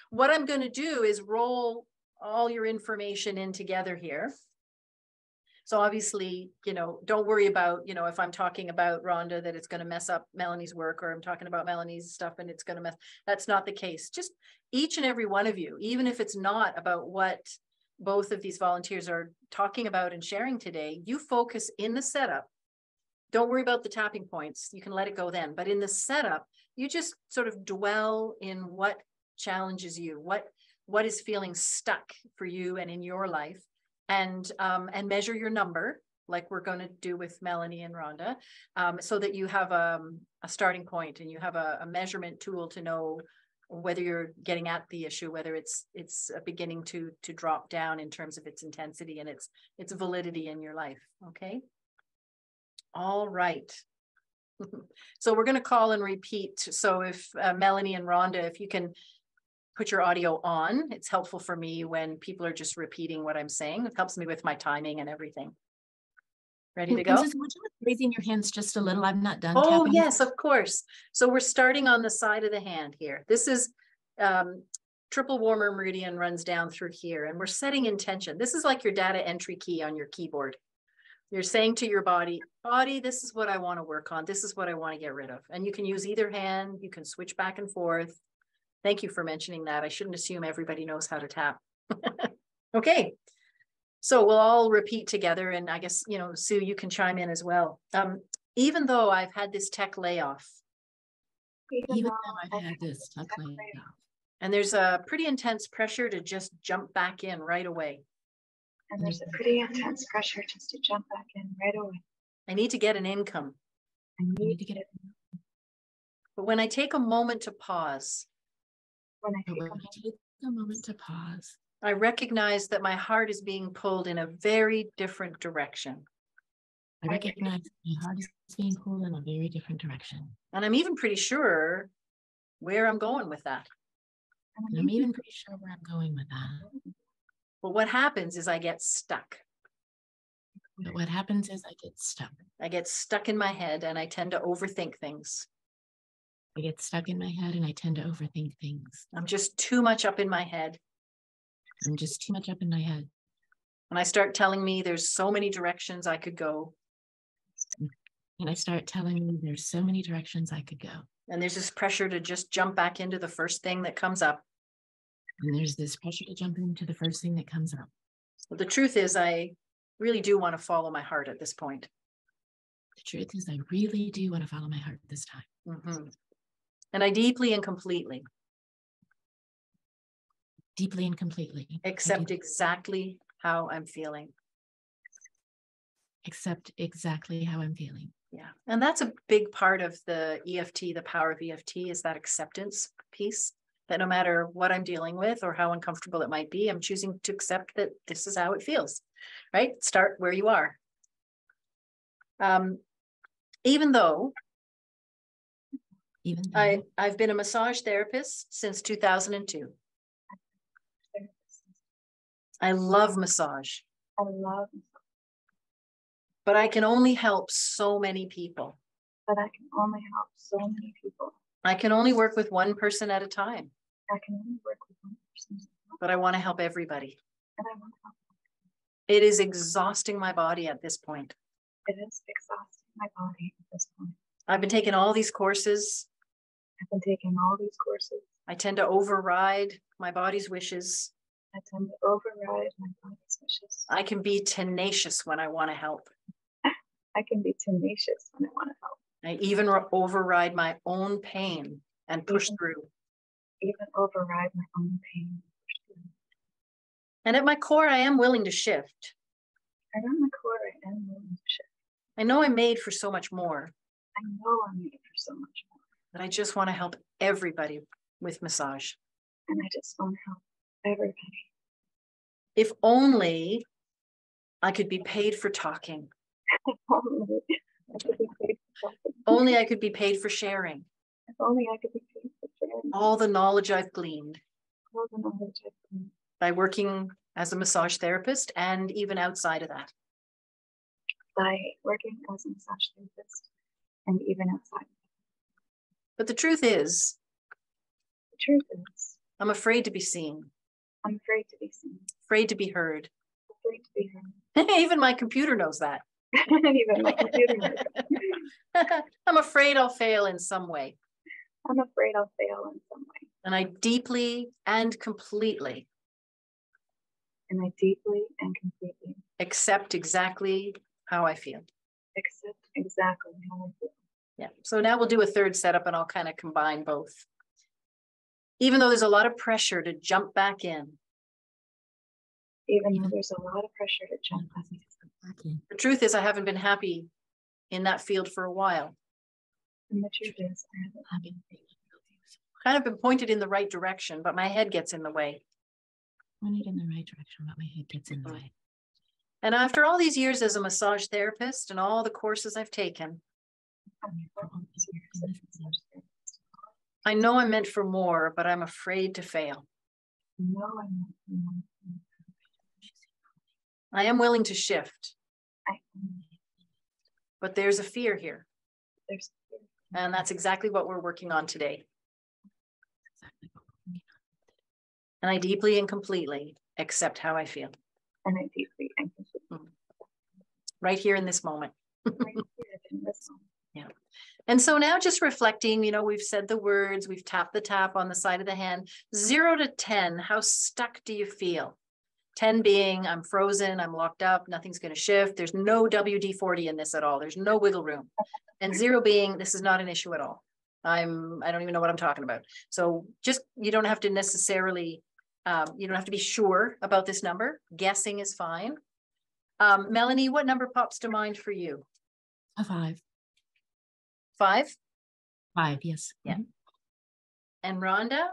What I'm going to do is roll all your information in together here. So obviously, don't worry about, if I'm talking about Rhonda, that it's going to mess up Melanie's work, or I'm talking about Melanie's stuff and it's going to mess. That's not the case. Just each and every one of you, even if it's not about what both of these volunteers are talking about and sharing today, you focus in the setup. Don't worry about the tapping points. You can let it go then. But in the setup, you just sort of dwell in what challenges you, what is feeling stuck for you and in your life. And measure your number, like we're going to do with Melanie and Rhonda, so that you have a starting point and you have a measurement tool to know whether you're getting at the issue, whether it's beginning to drop down in terms of its intensity and its validity in your life. Okay. All right. So we're going to call and repeat. So if Melanie and Rhonda, if you can put your audio on. It's helpful for me when people are just repeating what I'm saying. It helps me with my timing and everything. Ready to go? Susan, would you mind raising your hands just a little? I'm not done. tapping. Yes, of course. So we're starting on the side of the hand here. This is triple warmer meridian runs down through here, and we're setting intention. This is like your data entry key on your keyboard. You're saying to your body, this is what I want to work on. This is what I want to get rid of. And you can use either hand. You can switch back and forth. Thank you for mentioning that. I shouldn't assume everybody knows how to tap. Okay. So we'll all repeat together. And I guess, you know, Sue, you can chime in as well. Even though I've had this tech layoff. Even though I've had this tech layoff. And there's a pretty intense pressure to just jump back in right away. And there's a pretty intense pressure just to jump back in right away. I need to get an income. I need to get it. But when I take a moment to pause, I recognize that my heart is being pulled in a very different direction. I recognize my heart is being pulled in a very different direction. And I'm even pretty sure where I'm going with that. And I'm even pretty sure where I'm going with that. But what happens is I get stuck. But what happens is I get stuck. I get stuck in my head and I tend to overthink things. I get stuck in my head and I tend to overthink things. I'm just too much up in my head. I'm just too much up in my head. And I start telling me there's so many directions I could go. And I start telling me there's so many directions I could go. And there's this pressure to just jump back into the first thing that comes up. And there's this pressure to jump into the first thing that comes up. But the truth is, I really do want to follow my heart at this point. The truth is, I really do want to follow my heart this time. Mm-hmm. And I deeply and completely accept exactly how I'm feeling. Accept exactly how I'm feeling. Yeah. And that's a big part of the EFT, the power of EFT, is that acceptance piece, that no matter what I'm dealing with or how uncomfortable it might be, I'm choosing to accept that this is how it feels, right? Start where you are. Even though I've been a massage therapist since 2002. I love massage. I love massage. But I can only help so many people. But I can only help so many people. I can only work with one person at a time. I can only work with one person at a time. But I want to help everybody. And I want to help everybody. It is exhausting my body at this point. It is exhausting my body at this point. I've been taking all these courses. I tend to override my body's wishes. I can be tenacious when I want to help. I even override my own pain and push through. And at my core, I am willing to shift. I know I'm made for so much more. But I just want to help everybody with massage. And I just want to help everybody. If only I could be paid for talking. Only I could be paid for sharing. If only I could be paid for sharing. All the knowledge I've gleaned. All the knowledge I've gleaned. By working as a massage therapist and even outside of that. By working as a massage therapist and even outside. But the truth is, I'm afraid to be seen. I'm afraid to be seen. Afraid to be heard. Afraid to be heard. Even my computer knows that. Even my computer knows that. I'm afraid I'll fail in some way. I'm afraid I'll fail in some way. And I deeply and completely accept exactly how I feel. Accept exactly how I feel. Yeah. So now we'll do a third setup and I'll kind of combine both. Even though there's a lot of pressure to jump back in. The truth is I haven't been happy in that field for a while. And the truth is I haven't kind of been pointed in the right direction, but my head gets in the way. Pointed in the right direction, but my head gets in the way. And after all these years as a massage therapist and all the courses I've taken, I know I'm meant for more, but I'm afraid to fail. I am willing to shift. But there's a fear here. And that's exactly what we're working on today. And I deeply and completely accept how I feel. And I deeply and completely. Right here in this moment. Right here in this moment. Yeah. And so now just reflecting, you know, we've said the words, we've tapped the tap on the side of the hand. 0 to 10, how stuck do you feel? 10 being I'm frozen, I'm locked up, nothing's going to shift. There's no WD-40 in this at all. There's no wiggle room. And 0 being this is not an issue at all. I don't even know what I'm talking about. So just, you don't have to necessarily, you don't have to be sure about this number. Guessing is fine. Melanie, what number pops to mind for you? A 5. 5? 5, yes. Yeah. And Rhonda?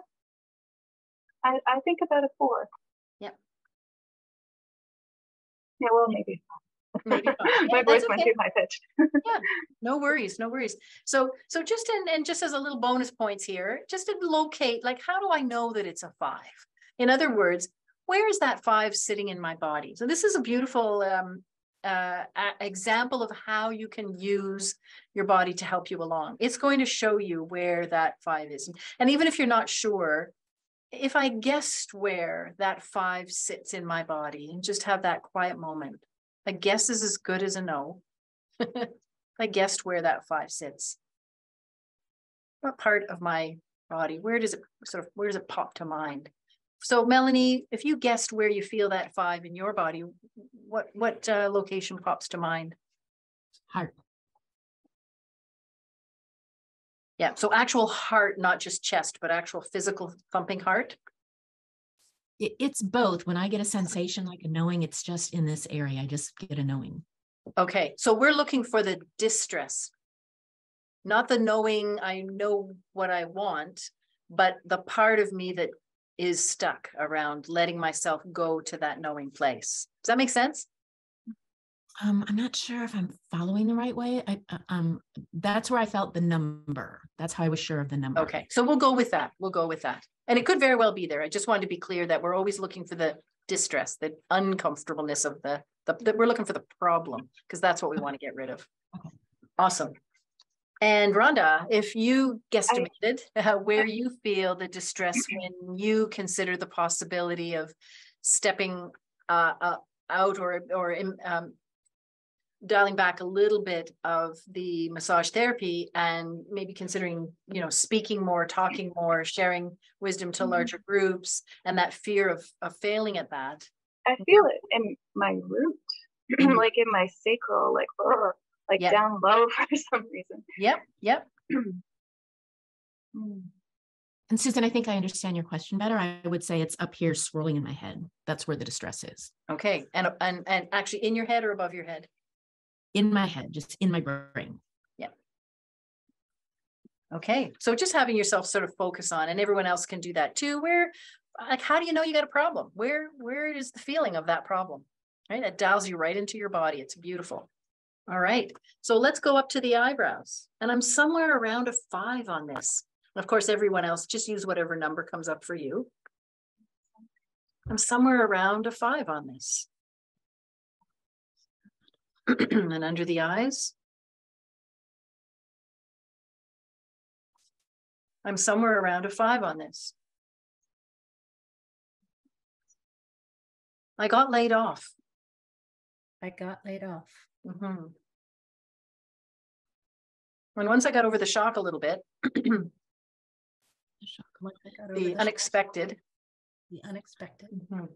I think about a 4. Yep. Yeah, well, maybe 5. Maybe 5. Yeah, my voice went okay. too high pitched. Yeah, no worries, no worries. So just and just as a little bonus points here, just to locate, like, how do I know that it's a 5? In other words, where is that 5 sitting in my body? So this is a beautiful example of how you can use your body to help you along. It's going to show you where that 5 is. And even if you're not sure, if I guessed where that 5 sits in my body and just have that quiet moment, a guess is as good as a no. I guessed where that 5 sits. What part of my body? Where does it pop to mind? So Melanie, if you guessed where you feel that 5 in your body, what location pops to mind? Heart. Yeah, so actual heart, not just chest, but actual physical thumping heart. It's both. When I get a sensation like a knowing, it's just in this area. I just get a knowing. Okay, so we're looking for the distress, not the knowing I know what I want, but the part of me that is stuck around letting myself go to that knowing place. Does that make sense? I'm not sure if I'm following the right way. That's where I felt the number. That's how I was sure of the number. Okay, so we'll go with that. We'll go with that. And it could very well be there. I just wanted to be clear that we're always looking for the distress, the uncomfortableness of the we're looking for the problem, because that's what we want to get rid of. Okay. Awesome. And Rhonda, if you guesstimated where you feel the distress when you consider the possibility of stepping out or dialing back a little bit of the massage therapy and maybe considering, you know, speaking more, talking more, sharing wisdom to larger groups, and that fear of failing at that. I feel it in my root, like in my sacral, like Yep. down low for some reason. Yep. And Susan, I think I understand your question better. I would say it's up here swirling in my head. That's where the distress is. Okay. And actually in your head or above your head? In my head, just in my brain. Yeah. Okay. So just having yourself sort of focus on, and everyone else can do that too. Where, like, how do you know you got a problem? Where is the feeling of that problem? Right? That dials you right into your body. It's beautiful. All right. So let's go up to the eyebrows. And I'm somewhere around a 5 on this. And of course, everyone else, just use whatever number comes up for you. I'm somewhere around a 5 on this. And under the eyes, I'm somewhere around a 5 on this. I got laid off. I got laid off. Mm-hmm. And once I got over the shock a little bit, the unexpected. The unexpected. Mm-hmm.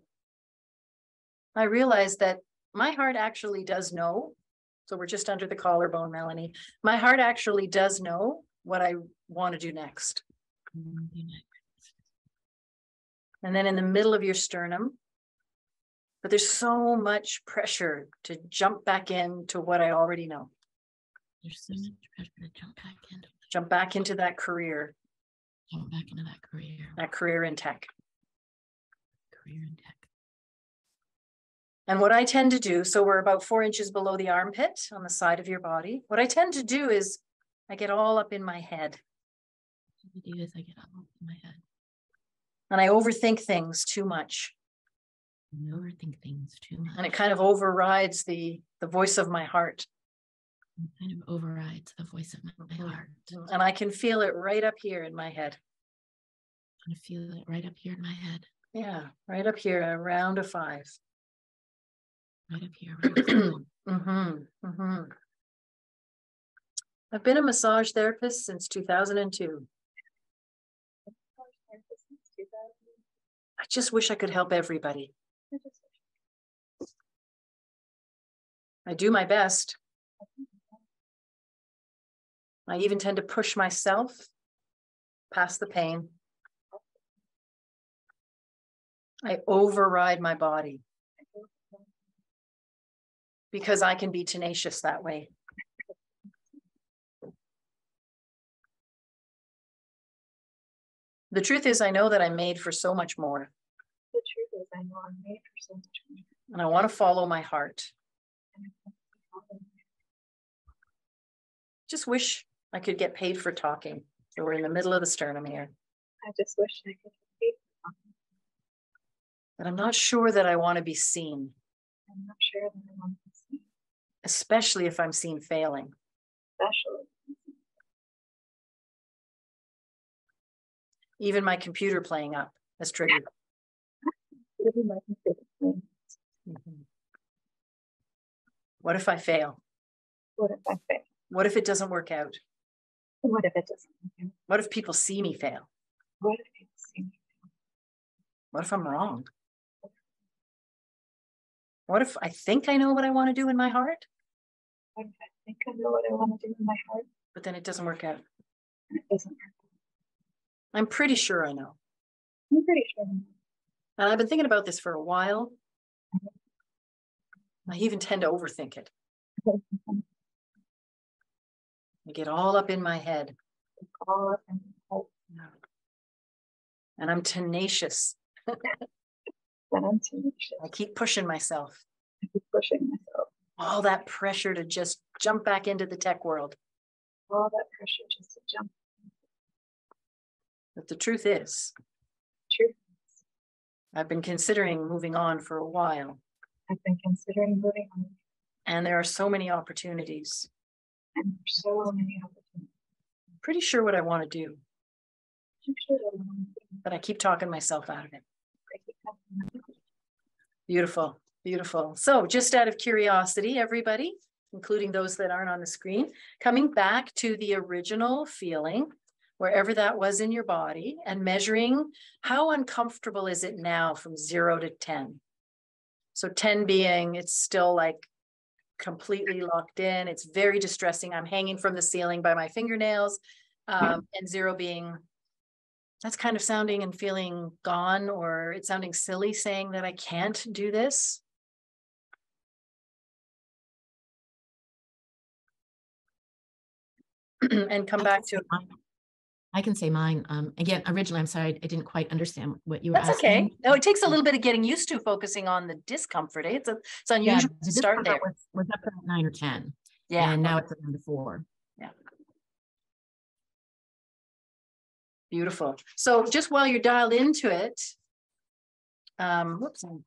I realized that my heart actually does know. So we're just under the collarbone, Melanie. My heart actually does know what I want to do next. And then in the middle of your sternum, but there's so much pressure to jump back into what I already know. There's so much pressure to jump back into that career. Jump back into that career. That career in tech. Career in tech. And what I tend to do, so we're about 4 inches below the armpit on the side of your body. What I tend to do is I get all up in my head. What I do is I get all up in my head. And I overthink things too much. I overthink things too much. And it kind of overrides the voice of my heart. It kind of overrides the voice of my heart. And I can feel it right up here in my head. I feel it right up here in my head. Yeah, right up here, around a 5. Right up here. I've been a massage therapist since 2002. I just wish I could help everybody. I do my best. I even tend to push myself past the pain. I override my body because I can be tenacious that way. The truth is, I know that I'm made for so much more. The truth is, I know I'm made for so much more. And I want to follow my heart. Just wish I could get paid for talking. So we're in the middle of the sternum here. I just wish I could get paid for talking. But I'm not sure that I want to be seen. I'm not sure that I want to be seen. Especially if I'm seen failing. Especially. Even my computer playing up has triggered. Even my computer playing. What if I fail? What if I fail? What if it doesn't work out? What if it doesn't work out? What if people see me fail? What if people see me fail? What if I'm wrong? What if I think I know what I want to do in my heart? What if I think I know what I want to do in my heart? But then it doesn't work out. And it doesn't work out. I'm pretty sure I know. I'm pretty sure I know. And I've been thinking about this for a while. I even tend to overthink it. I get all up in my head. All up in my head. And I'm tenacious. And I'm tenacious. I keep pushing myself. I keep pushing myself. All that pressure to just jump back into the tech world. All that pressure just to jump. But the truth is, I've been considering moving on for a while. I've been considering moving on. And there are so many opportunities. And there's so many opportunities. I'm pretty sure what I want to do. I'm sure what I want to do. But I keep talking myself out of it. Beautiful, beautiful. So just out of curiosity, everybody, including those that aren't on the screen, coming back to the original feeling, wherever that was in your body, and measuring how uncomfortable is it now from 0 to 10. So 10 being it's still like completely locked in. It's very distressing. I'm hanging from the ceiling by my fingernails. And 0 being that's kind of sounding and feeling gone, or it's sounding silly saying that I can't do this. And come back to I can say mine. Again, originally, I'm sorry, I didn't quite understand what you were asking. That's okay. No, it takes a little bit of getting used to focusing on the discomfort. Eh? It's unusual to start there. Was up to 9 or 10. Yeah. And now it's around to 4. Yeah. Beautiful. So just while you're dialed into it, whoops, I'm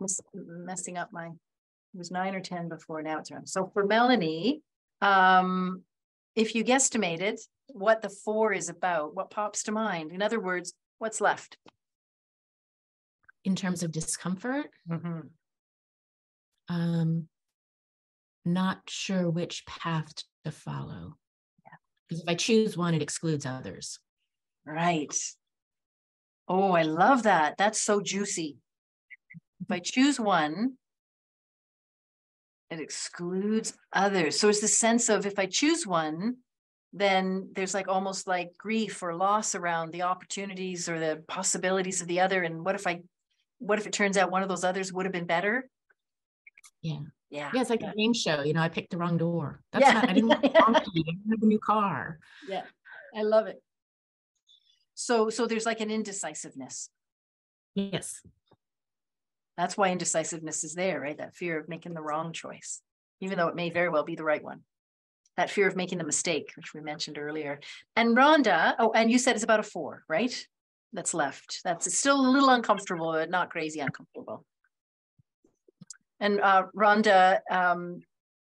messing up it was 9 or 10 before, now it's around. So for Melanie, if you guesstimated what the 4 is about, what pops to mind? In other words, what's left? In terms of discomfort, not sure which path to follow. Because if I choose one, it excludes others. Right. Oh, I love that. That's so juicy. If I choose one, it excludes others. So it's the sense of if I choose one, then there's like almost like grief or loss around the opportunities or the possibilities of the other. And what if it turns out one of those others would have been better? Yeah. Yeah. Yeah, it's like a game show. I picked the wrong door. I didn't have a new car. Yeah. I love it. So there's like an indecisiveness. Yes. That's why indecisiveness is there, right? That fear of making the wrong choice, even though it may very well be the right one. That fear of making the mistake, which we mentioned earlier. And Rhonda, and you said it's about a 4, right? That's left. That's still a little uncomfortable, but not crazy uncomfortable. And Rhonda,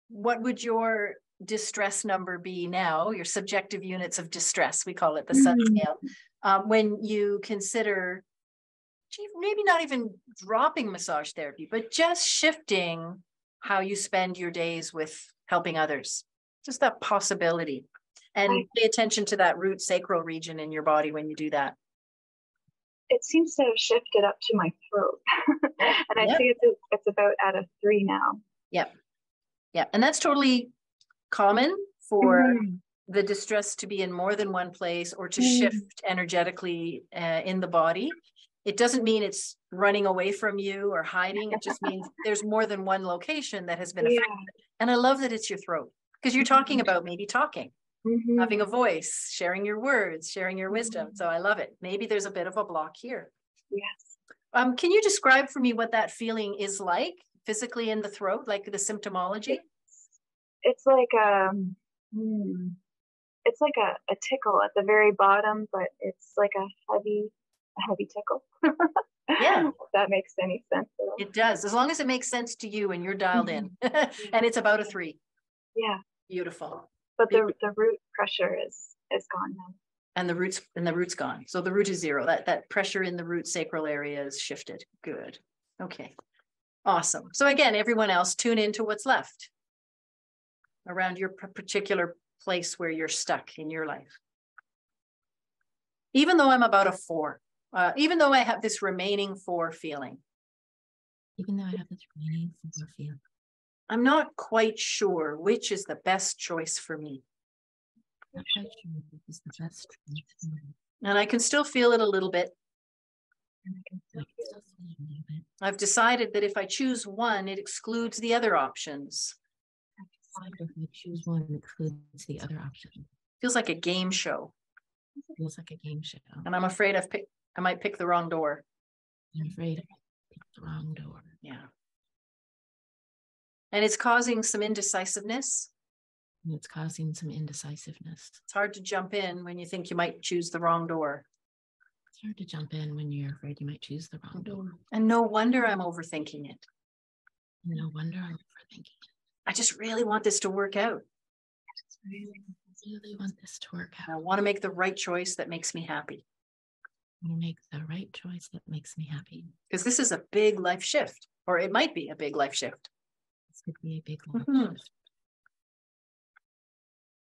what would your distress number be now? Your subjective units of distress, we call it the SUD scale. When you consider maybe not even dropping massage therapy, but just shifting how you spend your days with helping others. Just that possibility. And pay attention to that root sacral region in your body when you do that. It seems to have shifted up to my throat. And I see it's about at a 3 now. Yep. Yeah. And that's totally common for the distress to be in more than one place or to shift energetically in the body. It doesn't mean it's running away from you or hiding. It just means there's more than one location that has been affected. And I love that it's your throat, because you're talking about maybe talking, having a voice, sharing your words, sharing your wisdom. So I love it. Maybe there's a bit of a block here. Yes. Can you describe for me what that feeling is like physically in the throat, like the symptomology? It's like it's like a tickle at the very bottom, but it's like a heavy tickle. Yeah. If that makes any sense at all. It does, as long as it makes sense to you and you're dialed in. And it's about a 3. Yeah. Beautiful. But the root pressure is gone now. And the root's gone. So the root is 0. That pressure in the root sacral area is shifted. Good. Okay. Awesome. So again, everyone else, tune into what's left around your particular place where you're stuck in your life. Even though I'm about a 4, even though I have this remaining 4 feeling. Even though I have this remaining 4 feeling. I'm not quite sure which is the best choice for me. Not quite sure which is the best choice for me. And I can still feel it a little bit. I've decided that if I choose one, it excludes the other options. If I choose one, it excludes the other option. Feels like a game show. Feels like a game show. And I'm afraid I might pick the wrong door. I'm afraid I picked the wrong door. Yeah. And it's causing some indecisiveness. And it's causing some indecisiveness. It's hard to jump in when you think you might choose the wrong door. It's hard to jump in when you're afraid you might choose the wrong door. And no wonder I'm overthinking it. No wonder I'm overthinking it. I just really want this to work out. I really want this to work out. I want to make the right choice that makes me happy. I want to make the right choice that makes me happy. Because this is a big life shift, or it might be a big life shift. This could be a big life shift.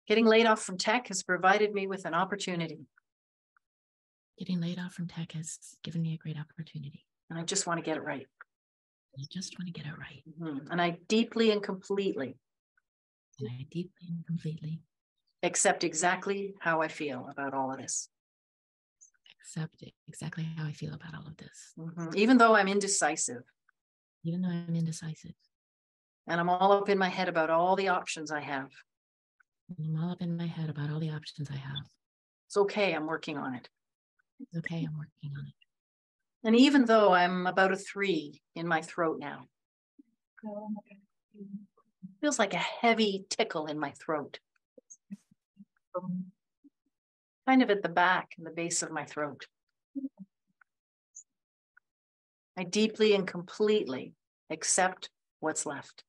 Getting laid off from tech has provided me with an opportunity. Getting laid off from tech has given me a great opportunity. And I just want to get it right. I just want to get it right. And I deeply and completely accept exactly how I feel about all of this. Accept exactly how I feel about all of this. Even though I'm indecisive. Even though I'm indecisive. And I'm all up in my head about all the options I have. I'm all up in my head about all the options I have. It's okay, I'm working on it. It's okay, I'm working on it. And even though I'm about a 3 in my throat now, feels like a heavy tickle in my throat. Kind of at the back, in the base of my throat. I deeply and completely accept what's left.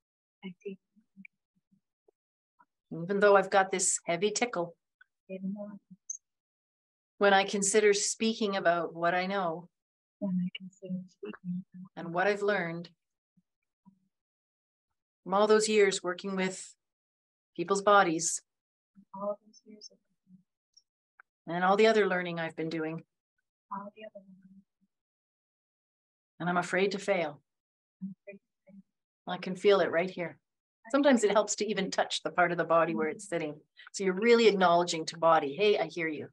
Even though I've got this heavy tickle, when I consider speaking about what I know and what I've learned from all those years working with people's bodies and all the other learning I've been doing, and I'm afraid to fail. I can feel it right here. Sometimes it helps to even touch the part of the body where it's sitting. So you're really acknowledging to body, hey, I hear you,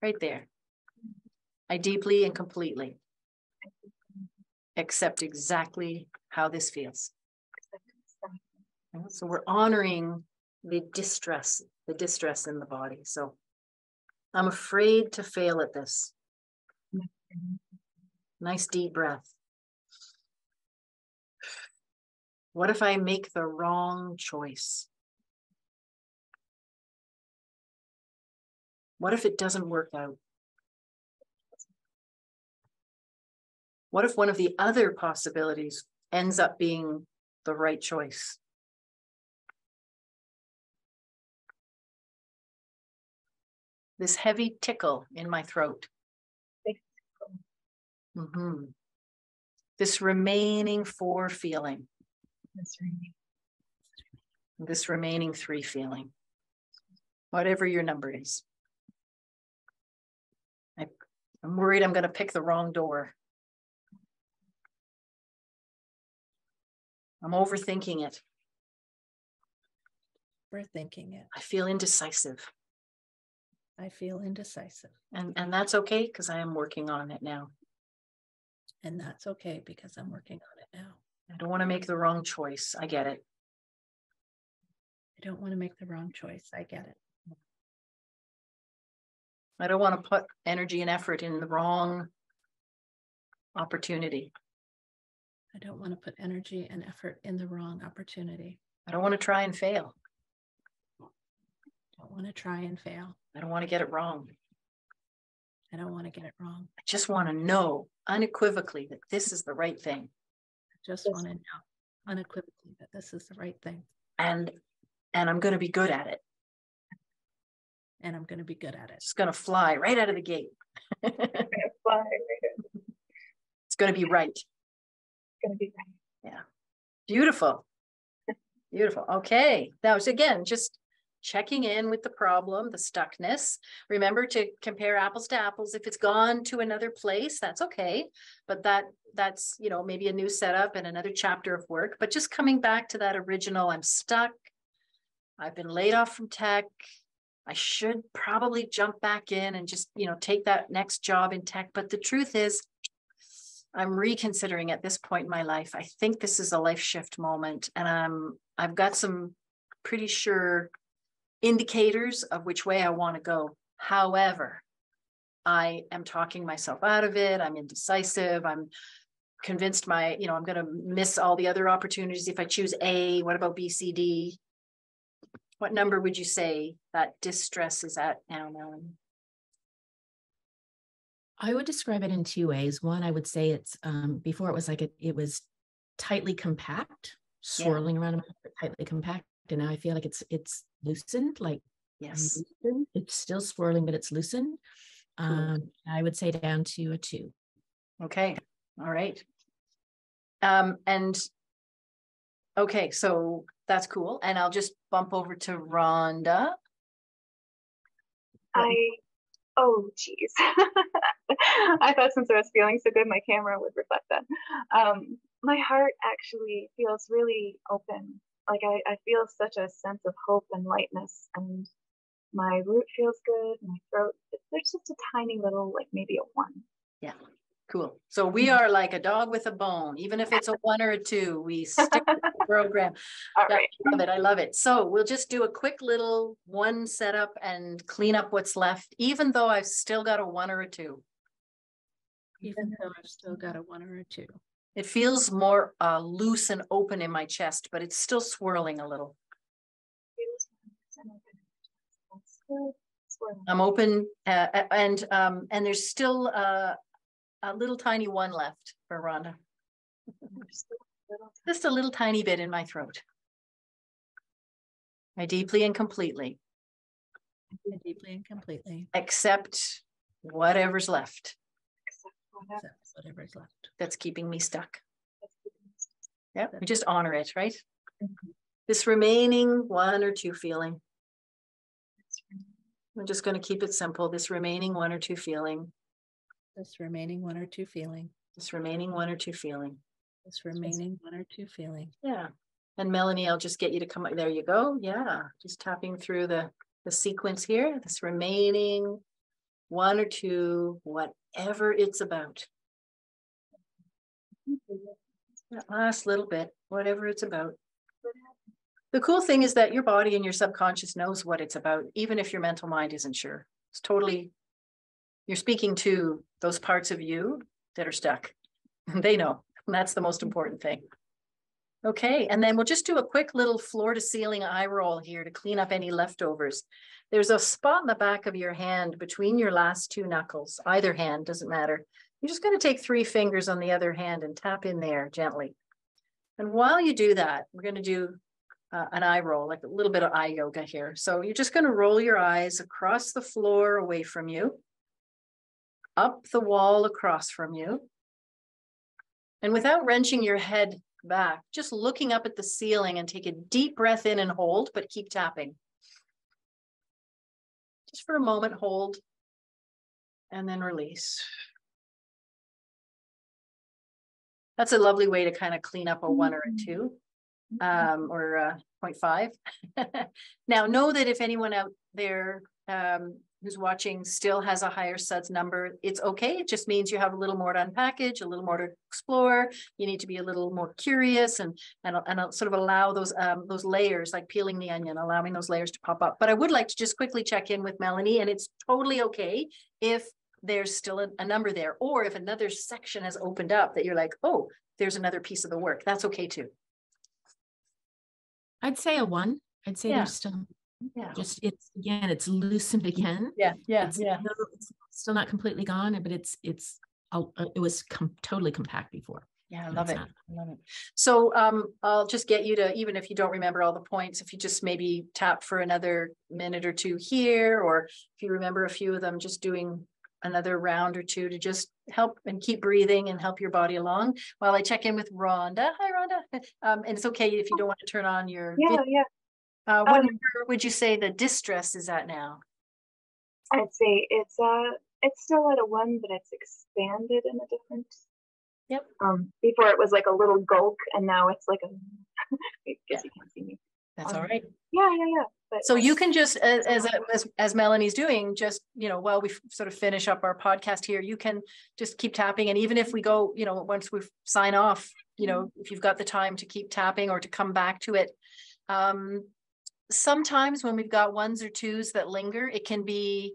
right there. I deeply and completely accept exactly how this feels. So we're honoring the distress in the body. So I'm afraid to fail at this. Nice deep breath. What if I make the wrong choice? What if it doesn't work out? What if one of the other possibilities ends up being the right choice? This heavy tickle in my throat. This remaining 4 feeling. This remaining 3 feeling. Whatever your number is. I'm worried I'm going to pick the wrong door. I'm overthinking it. Overthinking it. I feel indecisive. I feel indecisive. And that's okay, because I am working on it now. And that's okay, because I'm working on it now. I don't want to make the wrong choice. I get it. I don't want to make the wrong choice. I get it. I don't want to put energy and effort in the wrong opportunity. I don't want to put energy and effort in the wrong opportunity. I don't want to try and fail. I don't want to try and fail. I don't want to get it wrong. I don't want to get it wrong. I just want to know unequivocally that this is the right thing. I just want to know unequivocally that this is the right thing. And I'm going to be good at it. And I'm going to be good at it. It's going to fly right out of the gate. It's going to be right. It's going to be right. Yeah. Beautiful. Beautiful. Okay. Now, again, just checking in with the problem, the stuckness. Remember to compare apples to apples. If it's gone to another place, that's okay. But that's, you know, maybe a new setup and another chapter of work. But just coming back to that original, I'm stuck. I've been laid off from tech. I should probably jump back in and just, you know, take that next job in tech. But the truth is, I'm reconsidering at this point in my life. I think this is a life shift moment, and I've got some pretty sure indicators of which way I want to go. However, I am talking myself out of it. I'm indecisive. I'm convinced I'm going to miss all the other opportunities if I choose A. What about B, C, D? What number would you say that distress is at now, Melanie? I would describe it in 2 ways. One, I would say it's before it was like it was tightly compact, swirling around, tightly compact, and now I feel like it's loosened. Like yes, loosened. It's still swirling, but it's loosened. I would say down to a 2. Okay, all right. And okay, so that's cool. And I'll just bump over to Rhonda. Oh, geez. I thought since I was feeling so good, my camera would reflect that. My heart actually feels really open. Like I feel such a sense of hope and lightness, and my root feels good. My throat, there's just a tiny little, like maybe a 1. Yeah, cool. So we are like a dog with a bone. Even if it's a 1 or a 2, we stick to the program. All right. I love it. I love it. So we'll just do a quick little 1 setup and clean up what's left, even though I've still got a 1 or a 2. Even though I've still got a 1 or a 2. It feels more loose and open in my chest, but it's still swirling a little. I'm open, and there's still a little tiny 1 left for Rhonda. Just a little tiny bit in my throat. I deeply and completely accept whatever's left. Whatever's left. That's keeping me stuck. Yeah, we just honor it, right? This remaining 1 or 2 feeling. I'm just going to keep it simple. This remaining 1 or 2 feeling. This remaining 1 or 2 feeling. This remaining 1 or 2 feeling. This remaining 1 or 2 feeling. Yeah. And Melanie, I'll just get you to come up. There you go. Yeah. Just tapping through the sequence here. This remaining 1 or 2, whatever it's about. That last little bit, whatever it's about. The cool thing is that your body and your subconscious knows what it's about, even if your mental mind isn't sure. It's totally, you're speaking to those parts of you that are stuck. They know, and that's the most important thing. Okay, and then we'll just do a quick little floor to ceiling eye roll here to clean up any leftovers. There's a spot in the back of your hand between your last 2 knuckles, either hand, doesn't matter. You're just going to take 3 fingers on the other hand and tap in there gently. And while you do that, we're going to do an eye roll, like a little bit of eye yoga here. So you're just going to roll your eyes across the floor away from you, up the wall across from you, And without wrenching your head back, just looking up at the ceiling and take a deep breath in and hold, but keep tapping. Just for a moment, hold, and then release. That's a lovely way to kind of clean up a 1 or a 2, or a 0.5. Now, know that if anyone out there who's watching still has a higher SUDS number, it's okay. It just means you have a little more to unpackage, a little more to explore. You need to be a little more curious and sort of allow those layers, like peeling the onion, allowing those layers to pop up. But I would like to just quickly check in with Melanie, and it's totally okay if there's still a number there, or if another section has opened up that you're like, oh, there's another piece of the work. That's okay too. I'd say a 1. I'd say there's still just, it's loosened again. It's still not completely gone, but it was totally compact before. Yeah, I love it. I love it. So I'll just get you to, even if you don't remember all the points, if you just maybe tap for another minute or 2 here, or if you remember a few of them, just doing another round or 2 to just help and keep breathing and help your body along while I check in with Rhonda. Hi, Rhonda. And it's okay if you don't want to turn on your video. What number would you say the distress is at now? I'd say it's still at a 1, but it's expanded in a different. Yep. Before it was like a little gulk, and now it's like a. I guess you can't see me. That's all right. Yeah. But so you can just, as Melanie's doing, just, while we sort of finish up our podcast here, you can just keep tapping. And even if we go, once we sign off, if you've got the time to keep tapping or to come back to it. Sometimes when we've got 1s or 2s that linger, it can be,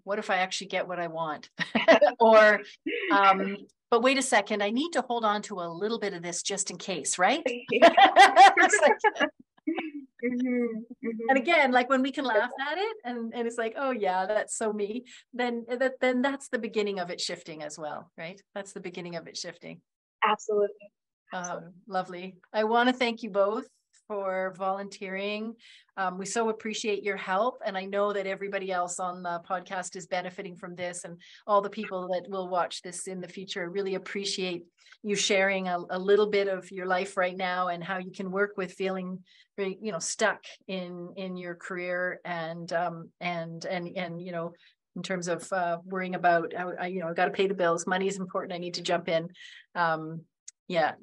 what if I actually get what I want? Or, but wait a second, I need to hold on to a little bit of this just in case, right? And again, like when we can laugh at it and it's like, oh yeah, that's so me, then that's the beginning of it shifting as well, right? That's the beginning of it shifting. Absolutely. Lovely. I want to thank you both for volunteering. We so appreciate your help. And I know that everybody else on the podcast is benefiting from this, and all the people that will watch this in the future really appreciate you sharing a little bit of your life right now and how you can work with feeling very, stuck in your career and in terms of worrying about, I've got to pay the bills. Money is important. I need to jump in.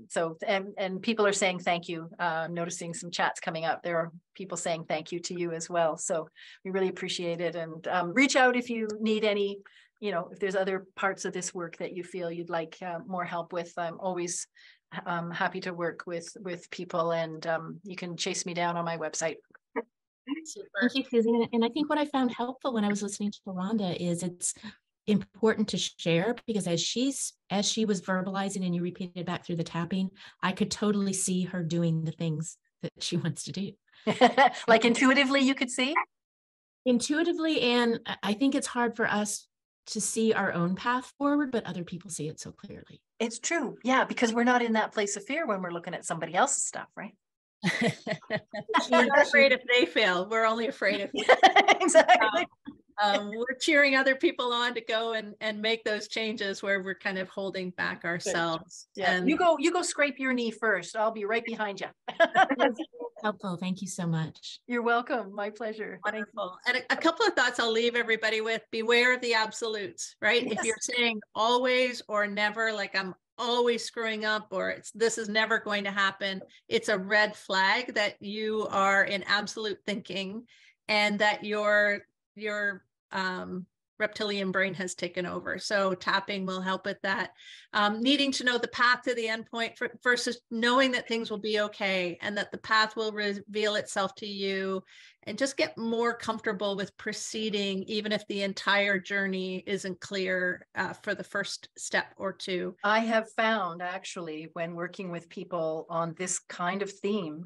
So, and people are saying thank you. I'm noticing some chats coming up. There are people saying thank you to you as well. So we really appreciate it. And reach out if you need any, if there's other parts of this work that you feel you'd like more help with. I'm always happy to work with people, and you can chase me down on my website. Super. Thank you, Susan. And I think what I found helpful when I was listening to Rhonda is it's important to share, because as she was verbalizing and you repeated back through the tapping, I could totally see her doing the things that she wants to do. Like intuitively, you could see? Intuitively, and I think it's hard for us to see our own path forward, but other people see it so clearly. It's true. Yeah, because we're not in that place of fear when we're looking at somebody else's stuff, right? We're not afraid if they fail. We're only afraid if we exactly. We're cheering other people on to go and make those changes where we're kind of holding back ourselves. Yeah. And you go scrape your knee first. I'll be right behind you. Helpful. Thank you so much. You're welcome. My pleasure. Wonderful. And a couple of thoughts I'll leave everybody with. Beware of the absolutes, right? Yes. If you're saying always or never, like I'm always screwing up, or this is never going to happen, it's a red flag that you are in absolute thinking and that your reptilian brain has taken over. So tapping will help with that. Needing to know the path to the endpoint versus knowing that things will be okay and that the path will reveal itself to you, and just get more comfortable with proceeding, even if the entire journey isn't clear for the first step or 2. I have found actually when working with people on this kind of theme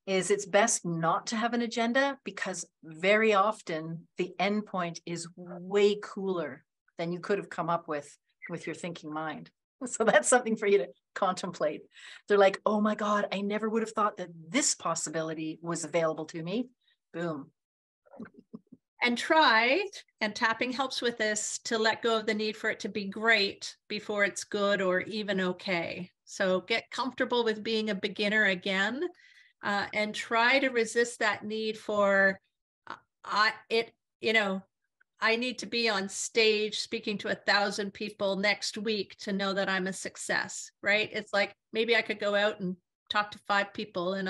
is it's best not to have an agenda, because very often the endpoint is way cooler than you could have come up with your thinking mind. So that's something for you to contemplate. They're like, oh my God, I never would have thought that this possibility was available to me. Boom. And try, and tapping helps with this, to let go of the need for it to be great before it's good or even okay. So get comfortable with being a beginner again, and try to resist that need for I need to be on stage speaking to 1,000 people next week to know that I'm a success, right? It's like, maybe I could go out and talk to 5 people in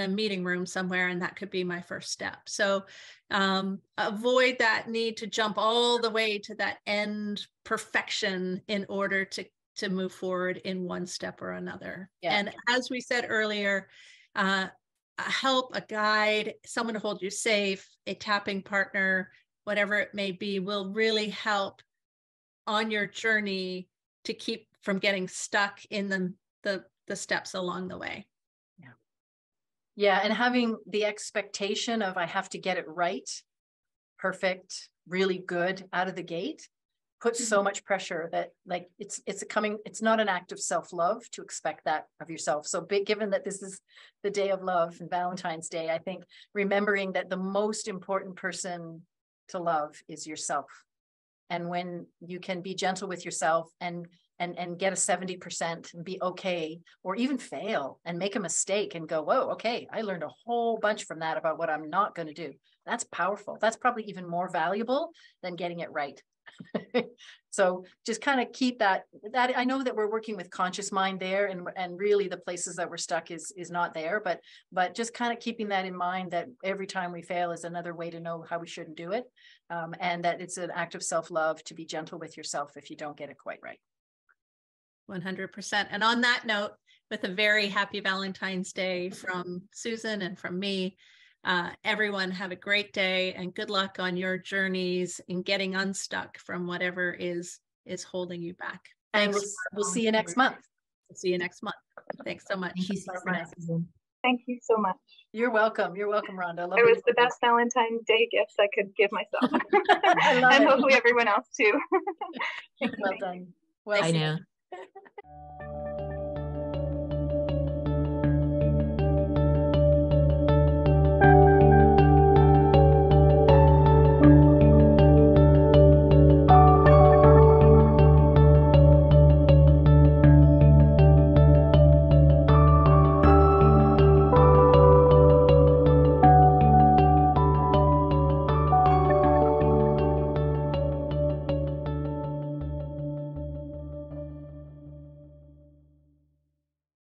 a meeting room somewhere, and that could be my first step. So avoid that need to jump all the way to that end perfection in order to move forward in one step or another. Yeah. And as we said earlier, a help, a guide, someone to hold you safe, a tapping partner, whatever it may be, will really help on your journey to keep from getting stuck in the steps along the way. Yeah, and having the expectation of I have to get it right, perfect, really good out of the gate, puts so much pressure that, like, it's not an act of self-love to expect that of yourself. So given that this is the day of love and Valentine's Day, I think remembering that the most important person to love is yourself. And when you can be gentle with yourself and get a 70% and be okay, or even fail and make a mistake and go, whoa, okay, I learned a whole bunch from that about what I'm not going to do. That's powerful. That's probably even more valuable than getting it right. So just kind of keep that I know that we're working with conscious mind there, and really the places that we're stuck is not there, but just kind of keeping that in mind, that every time we fail is another way to know how we shouldn't do it, and that it's an act of self-love to be gentle with yourself if you don't get it quite right. 100%. And on that note, with a very happy Valentine's Day from Susan and from me, everyone have a great day, and good luck on your journeys in getting unstuck from whatever is holding you back. Thanks. And we'll see you next month. We'll see you next month. Thanks so much. Thank you so much. Thank you so much. You're welcome. You're welcome, Rhonda. It was the best Valentine's Day gifts I could give myself. And hopefully everyone else too. Well done. Well, I know.